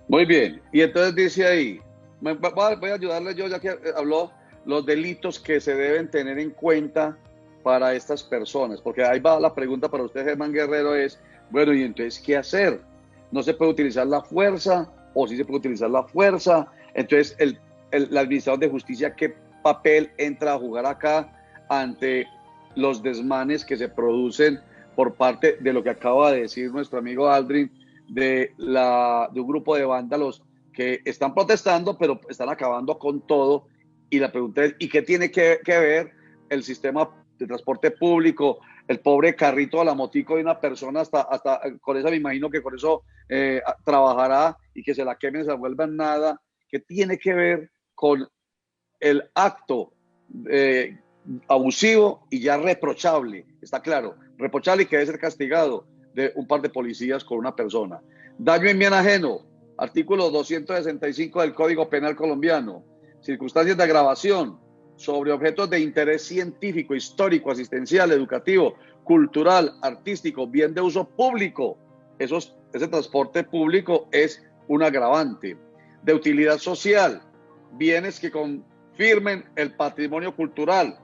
S1: Muy bien, y entonces dice ahí, voy a ayudarle yo, ya que habló, los delitos que se deben tener en cuenta para estas personas, porque ahí va la pregunta para usted, Germán Guerrero, es, bueno, y entonces, ¿qué hacer? ¿No se puede utilizar la fuerza? ¿O sí se puede utilizar la fuerza? Entonces, el administrador de justicia, ¿qué papel entra a jugar acá ante los desmanes que se producen por parte de lo que acaba de decir nuestro amigo Aldrin, de un grupo de vándalos que están protestando, pero están acabando con todo? Y la pregunta es, ¿y qué tiene que ver el sistema de transporte público, el pobre carrito a la motico de una persona, hasta con esa me imagino que con eso trabajará, y que se la quemen, se la vuelvan nada? ¿Qué tiene que ver con el acto abusivo y ya reprochable? Está claro, reprochable y que debe ser castigado, de un par de policías con una persona. Daño en bien ajeno, artículo 265 del Código Penal colombiano. Circunstancias de agravación sobre objetos de interés científico, histórico, asistencial, educativo, cultural, artístico, bien de uso público. Ese transporte público es un agravante. De utilidad social, bienes que confirmen el patrimonio cultural,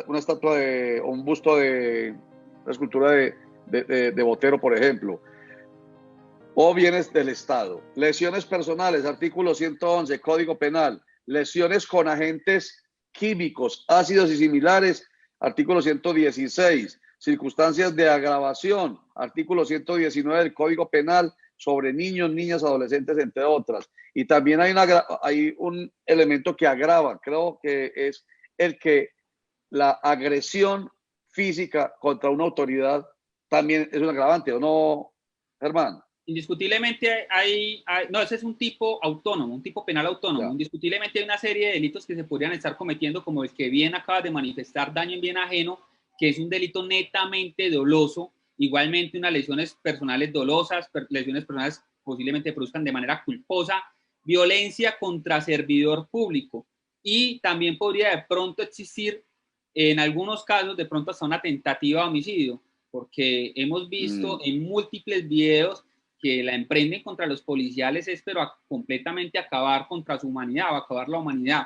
S1: una estatua o un busto de una escultura de Botero, por ejemplo, o bienes del Estado. Lesiones personales, artículo 111, Código Penal. Lesiones con agentes químicos, ácidos y similares, artículo 116. Circunstancias de agravación, artículo 119 del Código Penal, sobre niños, niñas, adolescentes, entre otras. Y también hay un elemento que agrava, creo que es el que la agresión física contra una autoridad también es un agravante, ¿o no, Germán?
S2: Indiscutiblemente no, ese es un tipo autónomo, un tipo penal autónomo. Ya. Indiscutiblemente hay una serie de delitos que se podrían estar cometiendo, como el que bien acabas de manifestar, daño en bien ajeno, que es un delito netamente doloso. Igualmente unas lesiones personales dolosas, lesiones personales posiblemente produzcan de manera culposa, violencia contra servidor público, y también podría de pronto existir, en algunos casos, de pronto hasta una tentativa de homicidio, porque hemos visto en múltiples videos que la emprenden contra los policiales pero completamente acabar contra su humanidad, o acabar la humanidad,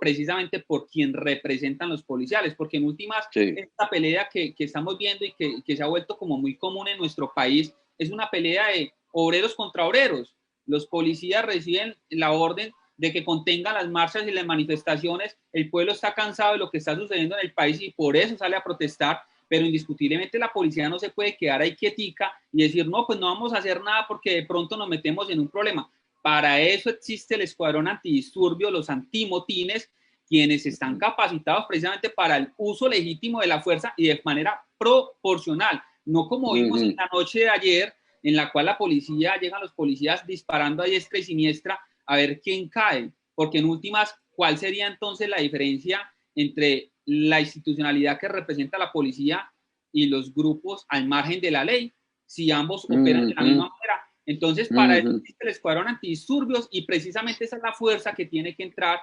S2: precisamente por quien representan los policiales, porque en últimas, sí, esta pelea que estamos viendo y que se ha vuelto como muy común en nuestro país, es una pelea de obreros contra obreros. Los policías reciben la orden de que contengan las marchas y las manifestaciones, el pueblo está cansado de lo que está sucediendo en el país y por eso sale a protestar, pero indiscutiblemente la policía no se puede quedar ahí quietica y decir, no, pues no vamos a hacer nada porque de pronto nos metemos en un problema. Para eso existe el escuadrón antidisturbios, los antimotines, quienes están capacitados precisamente para el uso legítimo de la fuerza y de manera proporcional, no como vimos en la noche de ayer, en la cual llegan los policías disparando a diestra y siniestra a ver quién cae, porque en últimas, ¿cuál sería entonces la diferencia entre la institucionalidad que representa la policía y los grupos al margen de la ley, si ambos operan de la misma manera? Entonces, para eso existe el escuadrón antidisturbios y precisamente esa es la fuerza que tiene que entrar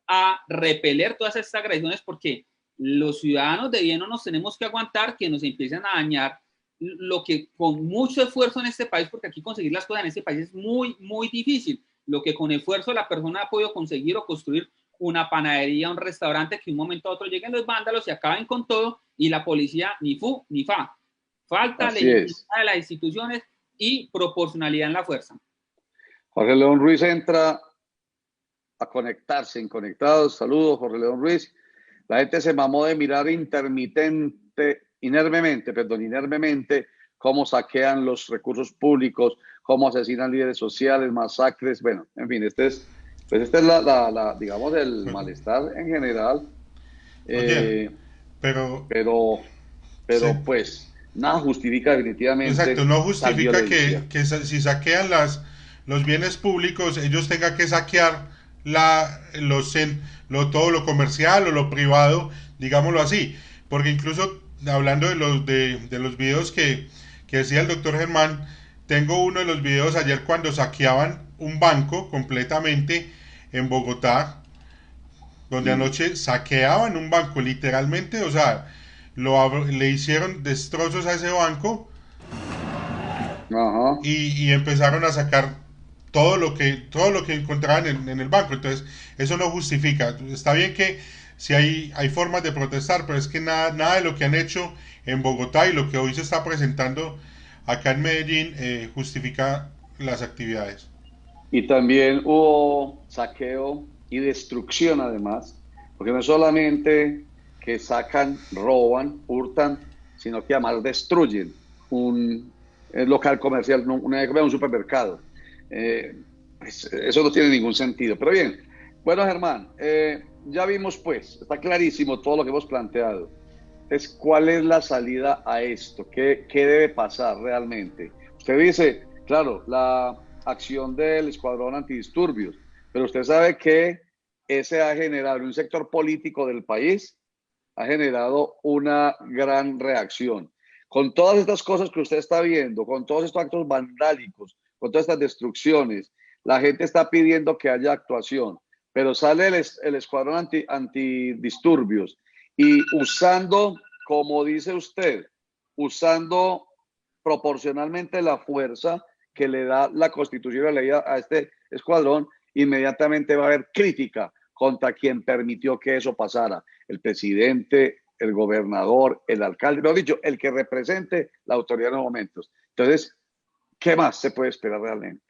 S2: a repeler todas estas agresiones, porque los ciudadanos de bien no nos tenemos que aguantar que nos empiecen a dañar lo que con mucho esfuerzo en este país, porque aquí conseguir las cosas en este país es muy, muy difícil. Lo que con esfuerzo la persona ha podido conseguir o construir una panadería, un restaurante, que un momento a otro lleguen los vándalos y acaben con todo y la policía ni fu ni fa. Falta legitimidad de las instituciones y proporcionalidad en la fuerza.
S1: Jorge León Ruiz entra a conectarse en Conectados. Saludos, Jorge León Ruiz. La gente se mamó de mirar inermemente cómo saquean los recursos públicos, cómo asesinan líderes sociales, masacres. Bueno, en fin, este es digamos, el malestar en general.
S3: Pero
S1: sí, pues nada justifica definitivamente.
S3: Exacto, no justifica que si saquean los bienes públicos, ellos tengan que saquear todo lo comercial o lo privado, digámoslo así. Porque incluso hablando de los videos que decía el doctor Germán, tengo uno de los videos ayer cuando saqueaban un banco completamente en Bogotá, donde anoche saqueaban un banco, literalmente, o sea, le hicieron destrozos a ese banco.
S1: Ajá.
S3: Y empezaron a sacar todo lo que encontraban en el banco. Entonces, eso no justifica. Está bien que si hay formas de protestar, pero es que nada de lo que han hecho en Bogotá y lo que hoy se está presentando acá en Medellín justifica las actividades.
S1: Y también hubo saqueo y destrucción además, porque no es solamente que sacan, roban, hurtan, sino que además destruyen un local comercial, un supermercado. Pues, eso no tiene ningún sentido. Pero bien, bueno Germán, ya vimos pues, está clarísimo todo lo que hemos planteado. Entonces, ¿cuál es la salida a esto? ¿Qué debe pasar realmente? Usted dice, claro, la acción del escuadrón antidisturbios, pero usted sabe que ese ha generado en un sector político del país, ha generado una gran reacción. Con todas estas cosas que usted está viendo, con todos estos actos vandálicos, con todas estas destrucciones, la gente está pidiendo que haya actuación, pero sale el escuadrón antidisturbios y usando, como dice usted, usando proporcionalmente la fuerza que le da la Constitución y la ley a este escuadrón, inmediatamente va a haber crítica contra quien permitió que eso pasara. El presidente, el gobernador, el alcalde, lo dicho, el que represente la autoridad en los momentos. Entonces, ¿qué más se puede esperar realmente?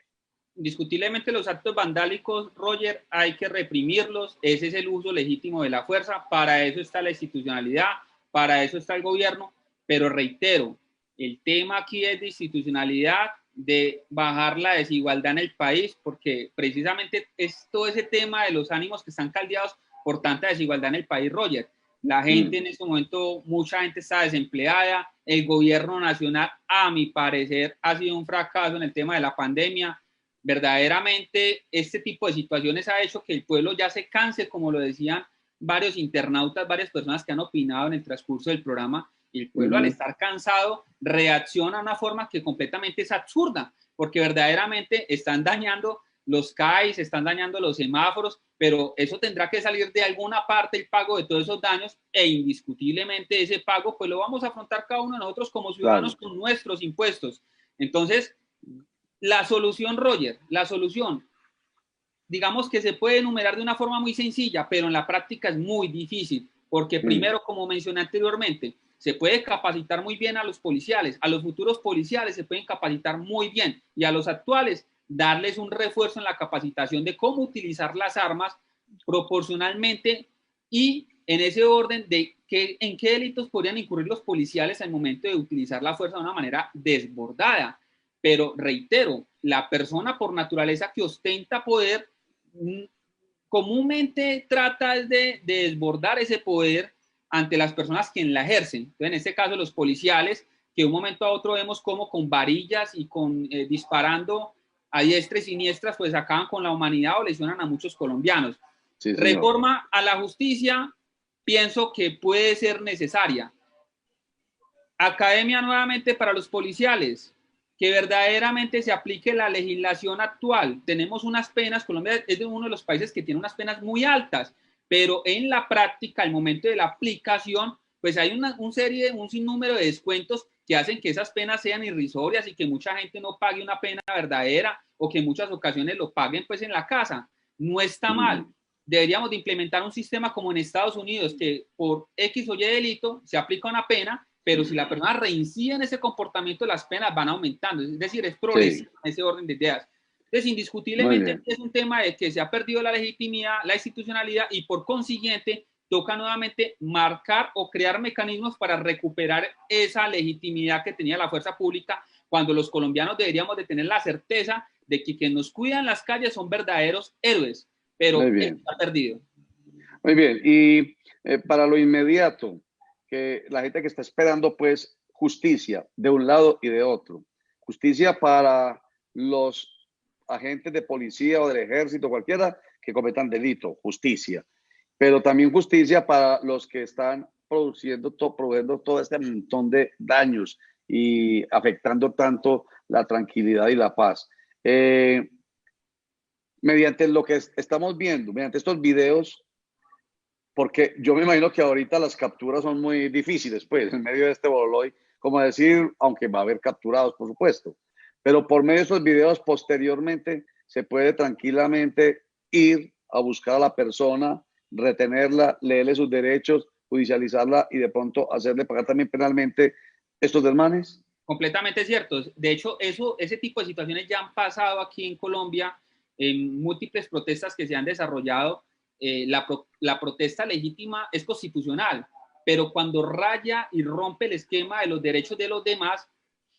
S2: Indiscutiblemente los actos vandálicos, Roger, hay que reprimirlos, ese es el uso legítimo de la fuerza, para eso está la institucionalidad, para eso está el gobierno, pero reitero, el tema aquí es de institucionalidad, de bajar la desigualdad en el país, porque precisamente es todo ese tema de los ánimos que están caldeados por tanta desigualdad en el país, Roger. La gente en este momento, mucha gente está desempleada, el gobierno nacional, a mi parecer, ha sido un fracaso en el tema de la pandemia. Verdaderamente este tipo de situaciones ha hecho que el pueblo ya se canse, como lo decían varios internautas, varias personas que han opinado en el transcurso del programa, y el pueblo al estar cansado reacciona de una forma que completamente es absurda, porque verdaderamente están dañando los CAIs, están dañando los semáforos, pero eso tendrá que salir de alguna parte el pago de todos esos daños, e indiscutiblemente ese pago pues lo vamos a afrontar cada uno de nosotros como ciudadanos, claro, con nuestros impuestos. Entonces, la solución, Roger, la solución, digamos que se puede enumerar de una forma muy sencilla, pero en la práctica es muy difícil, porque primero, como mencioné anteriormente, se puede capacitar muy bien a los policiales, a los futuros policiales se pueden capacitar muy bien, y a los actuales darles un refuerzo en la capacitación de cómo utilizar las armas proporcionalmente y en ese orden de en qué delitos podrían incurrir los policiales al momento de utilizar la fuerza de una manera desbordada. Pero reitero, la persona por naturaleza que ostenta poder comúnmente trata de desbordar ese poder ante las personas que la ejercen. Entonces, en este caso, los policiales, que de un momento a otro vemos como con varillas y con disparando a diestra y siniestras, pues acaban con la humanidad o lesionan a muchos colombianos. Sí, reforma a la justicia, pienso que puede ser necesaria. Academia nuevamente para los policiales, que verdaderamente se aplique la legislación actual. Tenemos unas penas, Colombia es uno de los países que tiene unas penas muy altas, pero en la práctica, al momento de la aplicación, pues hay un sinnúmero de descuentos que hacen que esas penas sean irrisorias y que mucha gente no pague una pena verdadera o que en muchas ocasiones lo paguen pues en la casa. No está mal. Deberíamos de implementar un sistema como en Estados Unidos, que por X o Y delito se aplica una pena, pero si la persona reincide en ese comportamiento, las penas van aumentando. Es decir, es progresivo en ese orden de ideas. Entonces, indiscutiblemente es un tema de que se ha perdido la legitimidad, la institucionalidad, y por consiguiente toca nuevamente marcar o crear mecanismos para recuperar esa legitimidad que tenía la fuerza pública, cuando los colombianos deberíamos de tener la certeza de que quienes nos cuidan las calles son verdaderos héroes, pero está perdido.
S1: Muy bien, y para lo inmediato, que la gente que está esperando pues justicia de un lado y de otro, justicia para los agentes de policía o del ejército, cualquiera que cometan delito, justicia, pero también justicia para los que están produciendo todo este montón de daños y afectando tanto la tranquilidad y la paz. Mediante lo que estamos viendo, mediante estos videos, porque yo me imagino que ahorita las capturas son muy difíciles, pues, en medio de este bololoy, como decir, aunque va a haber capturados, por supuesto, pero por medio de esos videos posteriormente se puede tranquilamente ir a buscar a la persona, retenerla, leerle sus derechos, judicializarla y de pronto hacerle pagar también penalmente estos desmanes.
S2: Completamente cierto. De hecho, ese tipo de situaciones ya han pasado aquí en Colombia en múltiples protestas que se han desarrollado. La protesta legítima es constitucional, pero cuando raya y rompe el esquema de los derechos de los demás,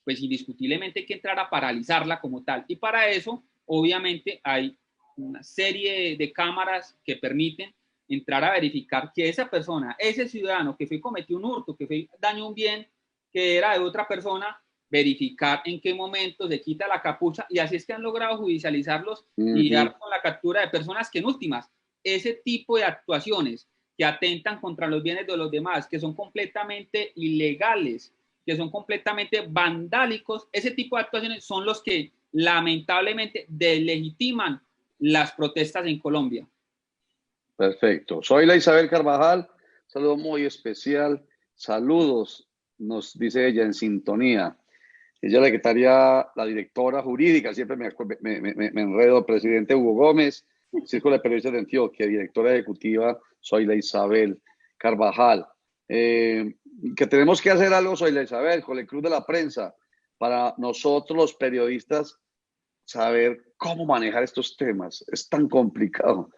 S2: pues indiscutiblemente hay que entrar a paralizarla como tal. Y para eso, obviamente, hay una serie de cámaras que permiten entrar a verificar que esa persona, ese ciudadano que cometió un hurto, que dañó un bien que era de otra persona, verificar en qué momento se quita la capucha, y así es que han logrado judicializarlos y dar con la captura de personas que en últimas, ese tipo de actuaciones que atentan contra los bienes de los demás, que son completamente ilegales, que son completamente vandálicos, ese tipo de actuaciones son los que lamentablemente deslegitiman las protestas en Colombia.
S1: Perfecto. Soy la Isabel Carvajal, saludo muy especial, saludos, nos dice ella en sintonía. Ella es la secretaria, la directora jurídica, siempre me enredo, presidente Hugo Gómez, Círculo de Periodistas de Antioquia, directora ejecutiva, soy la Isabel Carvajal. Que tenemos que hacer algo, soy la Isabel, con el Club de la Prensa, para nosotros los periodistas saber cómo manejar estos temas. Es tan complicado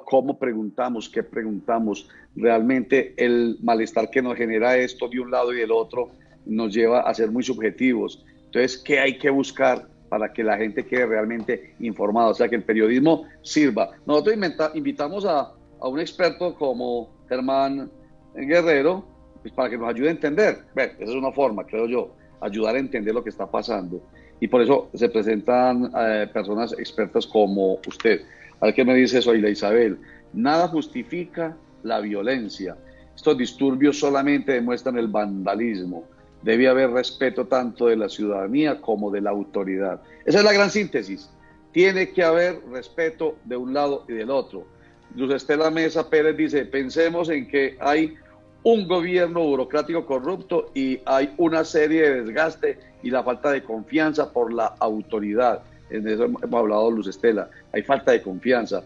S1: cómo preguntamos, qué preguntamos. Realmente el malestar que nos genera esto de un lado y del otro nos lleva a ser muy subjetivos. Entonces, ¿qué hay que buscar para que la gente quede realmente informada? O sea, que el periodismo sirva. Nosotros invitamos a un experto como Germán Guerrero, pues, para que nos ayude a entender. Bueno, esa es una forma, creo yo, ayudar a entender lo que está pasando. Y por eso se presentan personas expertas como usted. Al que me dice, soy la Isabel, nada justifica la violencia. Estos disturbios solamente demuestran el vandalismo. Debe haber respeto tanto de la ciudadanía como de la autoridad. Esa es la gran síntesis. Tiene que haber respeto de un lado y del otro. Luz Estela Mesa Pérez dice, pensemos en que hay un gobierno burocrático corrupto y hay una serie de desgaste y la falta de confianza por la autoridad. En eso hemos hablado, Luz Estela, hay falta de confianza,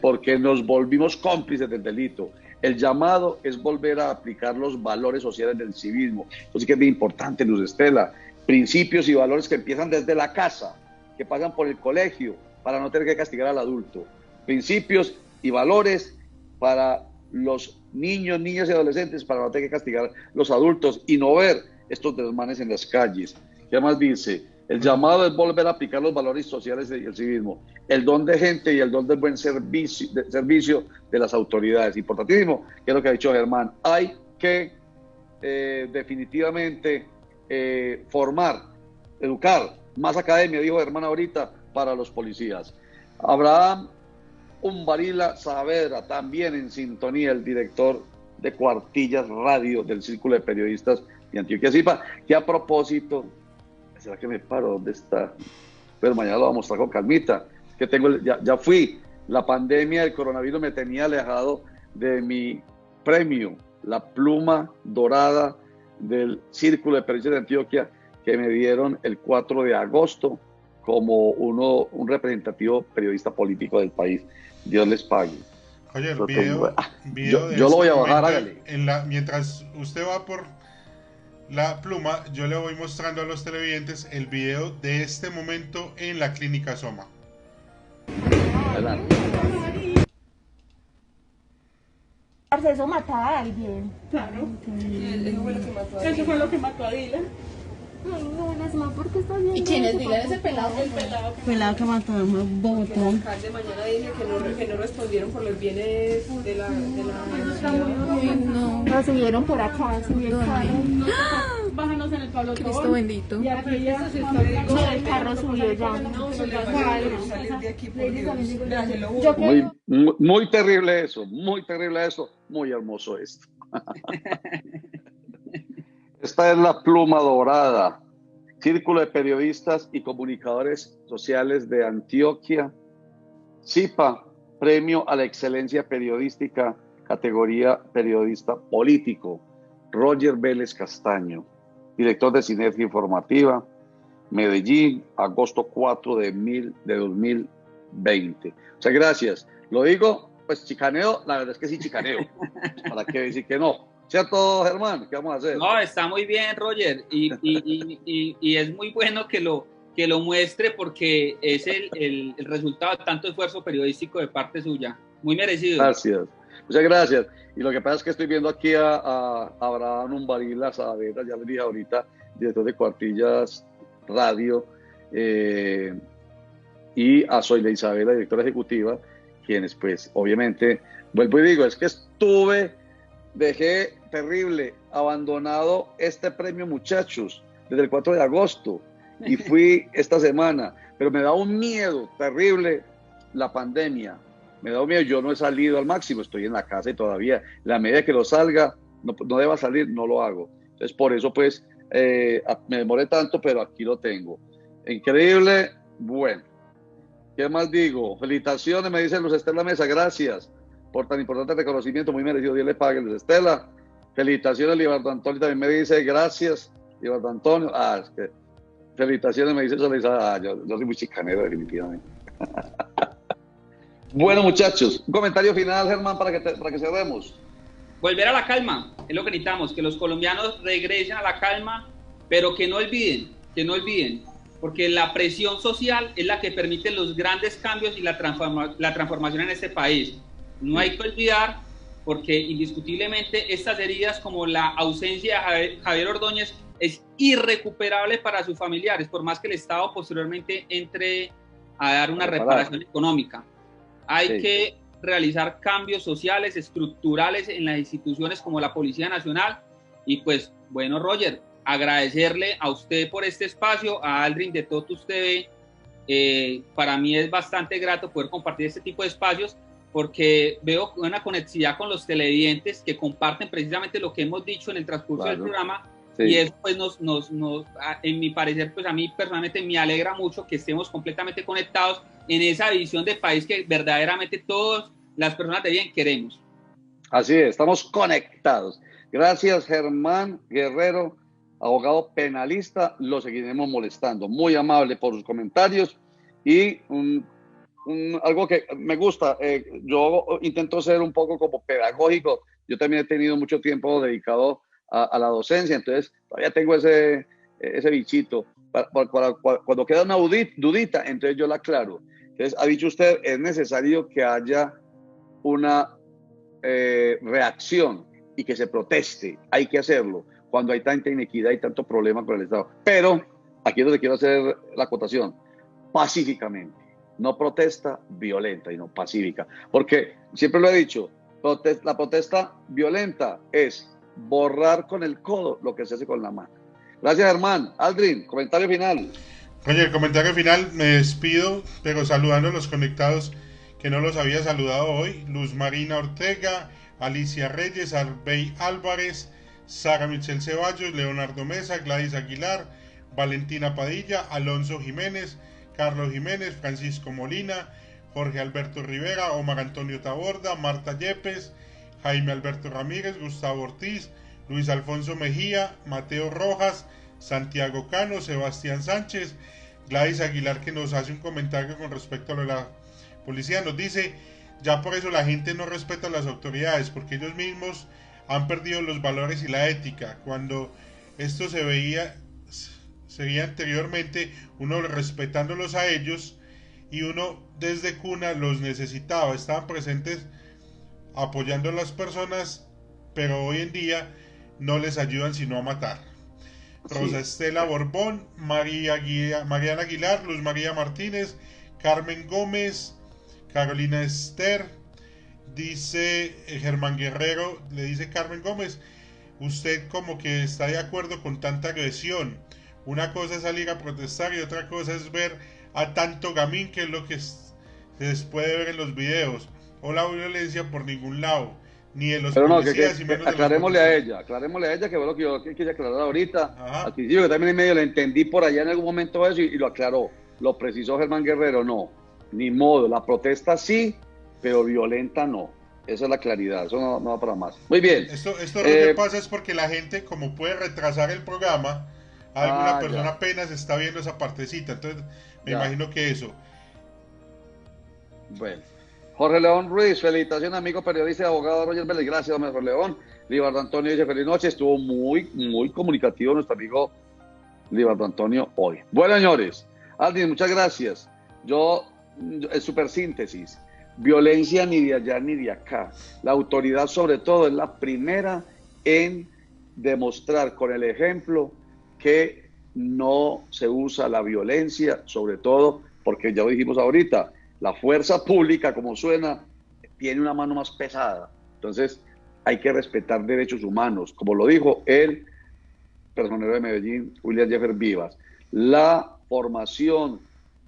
S1: porque nos volvimos cómplices del delito. El llamado es volver a aplicar los valores sociales del civismo. Eso sí que es muy importante, Luz Estela. Principios y valores que empiezan desde la casa, que pasan por el colegio, para no tener que castigar al adulto. Principios y valores para los niños, niñas y adolescentes, para no tener que castigar a los adultos y no ver estos desmanes en las calles. ¿Qué más dice? El llamado es volver a aplicar los valores sociales y el civismo, el don de gente y el don del buen servicio de las autoridades. Importantísimo, que es lo que ha dicho Germán. Hay que definitivamente formar, educar, más academia, dijo Germán ahorita, para los policías. Abraham Umbarila Saavedra, también en sintonía, el director de Cuartillas Radio del Círculo de Periodistas de Antioquia Zipa, que a propósito, ¿será que me paro? ¿Dónde está? Pero mañana lo vamos a mostrar con calmita. Que tengo, ya fui. La pandemia del coronavirus me tenía alejado de mi premio, la pluma dorada del Círculo de Periodistas de Antioquia, que me dieron el 4 de agosto como un representativo periodista político del país. Dios les pague.
S3: Oye, el video
S1: yo lo voy a bajar, hágale.
S3: Mientras usted va por la pluma, yo le voy mostrando a los televidentes el video de este momento en la clínica Soma.
S1: Adelante.
S5: Eso mataba a alguien. Claro. Eso fue lo que mató a Dylan. Ay, no, Lesma, ¿por qué estás viendo?
S6: ¿Y quién es Dylan? Ese pelado.
S5: El pelado que mató a un botón.
S6: El alcalde mañana dice que no respondieron por los bienes de la
S5: no. Lo subieron por acá, subieron el carro. Bájanos en el Pablo Tobón.
S6: Cristo bendito.
S5: Y aquí ya el carro subió ya.
S1: Muy terrible eso, muy hermoso esto. Esta es la pluma dorada, Círculo de Periodistas y Comunicadores Sociales de Antioquia, Zipa, premio a la excelencia periodística, categoría periodista político, Roger Vélez Castaño, director de Sinergia Informativa, Medellín, agosto 4 de 2020. Muchas gracias. Lo digo, pues chicaneo, la verdad es que sí chicaneo. ¿Para qué decir que no? ¿Cierto, Germán? ¿Qué vamos a hacer?
S2: No, está muy bien, Roger, y es muy bueno que lo muestre porque es el resultado de tanto esfuerzo periodístico de parte suya. Muy merecido.
S1: Gracias. Muchas gracias. Y lo que pasa es que estoy viendo aquí a Abraham Umbarila Saavedra, ya le dije ahorita, director de Cuartillas Radio, y a Zoila Isabela, directora ejecutiva, quienes pues obviamente, vuelvo y digo, es que dejé terrible, abandonado este premio, muchachos, desde el 4 de agosto, y fui esta semana, pero me da un miedo terrible la pandemia, me da un miedo, yo no he salido al máximo, estoy en la casa y todavía, la medida que lo salga, no deba salir, no lo hago. Entonces por eso pues me demoré tanto, pero aquí lo tengo. Increíble, bueno. ¿Qué más digo? Felicitaciones, me dicen Luz Estela Mesa, gracias por tan importante reconocimiento, muy merecido, Dios le pague, Luz Estela. Felicitaciones, Libardo Antonio también me dice, gracias, Libardo Antonio. Es que felicitaciones, me dice Solisa. Yo soy muy chicanero, definitivamente. Bueno, muchachos, un comentario final, Germán, para que cerremos.
S2: Volver a la calma, es lo que necesitamos, que los colombianos regresen a la calma, pero que no olviden, porque la presión social es la que permite los grandes cambios y la transformación en este país. No hay que olvidar, porque indiscutiblemente estas heridas, como la ausencia de Javier Ordóñez, es irrecuperable para sus familiares, por más que el Estado posteriormente entre a dar una reparación económica. Hay que realizar cambios sociales, estructurales en las instituciones como la Policía Nacional. Y pues, bueno, Roger, agradecerle a usted por este espacio, a Aldrin de Totus TV. Para mí es bastante grato poder compartir este tipo de espacios porque veo una conectividad con los televidentes que comparten precisamente lo que hemos dicho en el transcurso del programa. Sí. Y eso pues en mi parecer, pues a mí personalmente me alegra mucho que estemos completamente conectados en esa visión de país que verdaderamente todas las personas de bien queremos.
S1: Así es, estamos conectados. Gracias, Germán Guerrero, abogado penalista, lo seguiremos molestando. Muy amable por sus comentarios y algo que me gusta, yo intento ser un poco como pedagógico. Yo también he tenido mucho tiempo dedicado a la docencia, entonces todavía tengo ese bichito. Cuando queda una dudita, entonces yo la aclaro. Entonces, ha dicho usted, es necesario que haya una reacción y que se proteste. Hay que hacerlo cuando hay tanta inequidad y tanto problema con el Estado. Pero aquí es donde quiero hacer la acotación. Pacíficamente. No protesta violenta y no pacífica. Porque siempre lo he dicho, la protesta violenta es borrar con el codo lo que se hace con la mano. Gracias, Germán. Aldrin, comentario final.
S3: Oye, el comentario final, me despido, pero saludando a los conectados que no los había saludado hoy. Luz Marina Ortega, Alicia Reyes, Arbey Álvarez, Sara Michelle Ceballos, Leonardo Mesa, Gladys Aguilar, Valentina Padilla, Alonso Jiménez, Carlos Jiménez, Francisco Molina, Jorge Alberto Rivera, Omar Antonio Taborda, Marta Yepes, Jaime Alberto Ramírez, Gustavo Ortiz, Luis Alfonso Mejía, Mateo Rojas, Santiago Cano, Sebastián Sánchez, Gladys Aguilar, que nos hace un comentario con respecto a lo de la policía, nos dice, ya por eso la gente no respeta a las autoridades, porque ellos mismos han perdido los valores y la ética. Cuando esto se veía anteriormente, uno respetándolos a ellos, y uno desde cuna los necesitaba, estaban presentes apoyando a las personas, pero hoy en día no les ayudan sino a matar. Rosa Estela Borbón, Mariana Aguilar, Luz María Martínez, Carmen Gómez, Carolina Esther, dice Germán Guerrero, le dice Carmen Gómez, usted como que está de acuerdo con tanta agresión. Una cosa es salir a protestar y otra cosa es ver a tanto gamín, que es lo que se les puede ver en los videos. O la violencia por ningún lado, ni de los policías y menos
S1: aclarémosle a ella, que fue lo que yo quería aclarar ahorita. Al principio, que también en medio le entendí por allá en algún momento eso y lo aclaró. Lo precisó Germán Guerrero, no, ni modo, la protesta sí, pero violenta no. Esa es la claridad, eso no va para más. Muy bien.
S3: Esto lo que pasa es porque la gente, como puede retrasar el programa, alguna persona apenas está viendo esa partecita, entonces me imagino que eso.
S1: Bueno. Jorge León Ruiz, felicitaciones amigo periodista y abogado Roger Vélez, gracias Jorge León. Libardo Antonio dice feliz noche, estuvo muy comunicativo nuestro amigo Libardo Antonio hoy. Bueno señores, Aldrin, muchas gracias. En super síntesis, violencia ni de allá ni de acá. La autoridad sobre todo es la primera en demostrar con el ejemplo que no se usa la violencia, sobre todo porque ya lo dijimos ahorita, la fuerza pública, como suena, tiene una mano más pesada. Entonces, hay que respetar derechos humanos. Como lo dijo el personero de Medellín, William Jeffer Vivas. La formación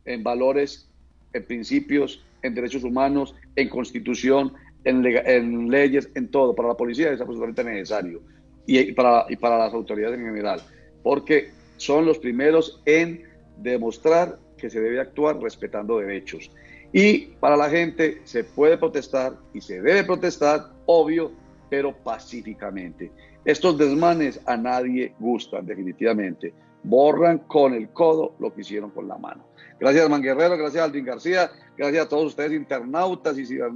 S1: en valores, en principios, en derechos humanos, en constitución, en leyes, en todo. Para la policía es absolutamente necesario. Y para las autoridades en general. Porque son los primeros en demostrar que se debe actuar respetando derechos. Y para la gente se puede protestar y se debe protestar, obvio, pero pacíficamente. Estos desmanes a nadie gustan, definitivamente. Borran con el codo lo que hicieron con la mano. Gracias, Manguerrero, gracias, Aldrin García, gracias a todos ustedes, internautas y ciudadanos.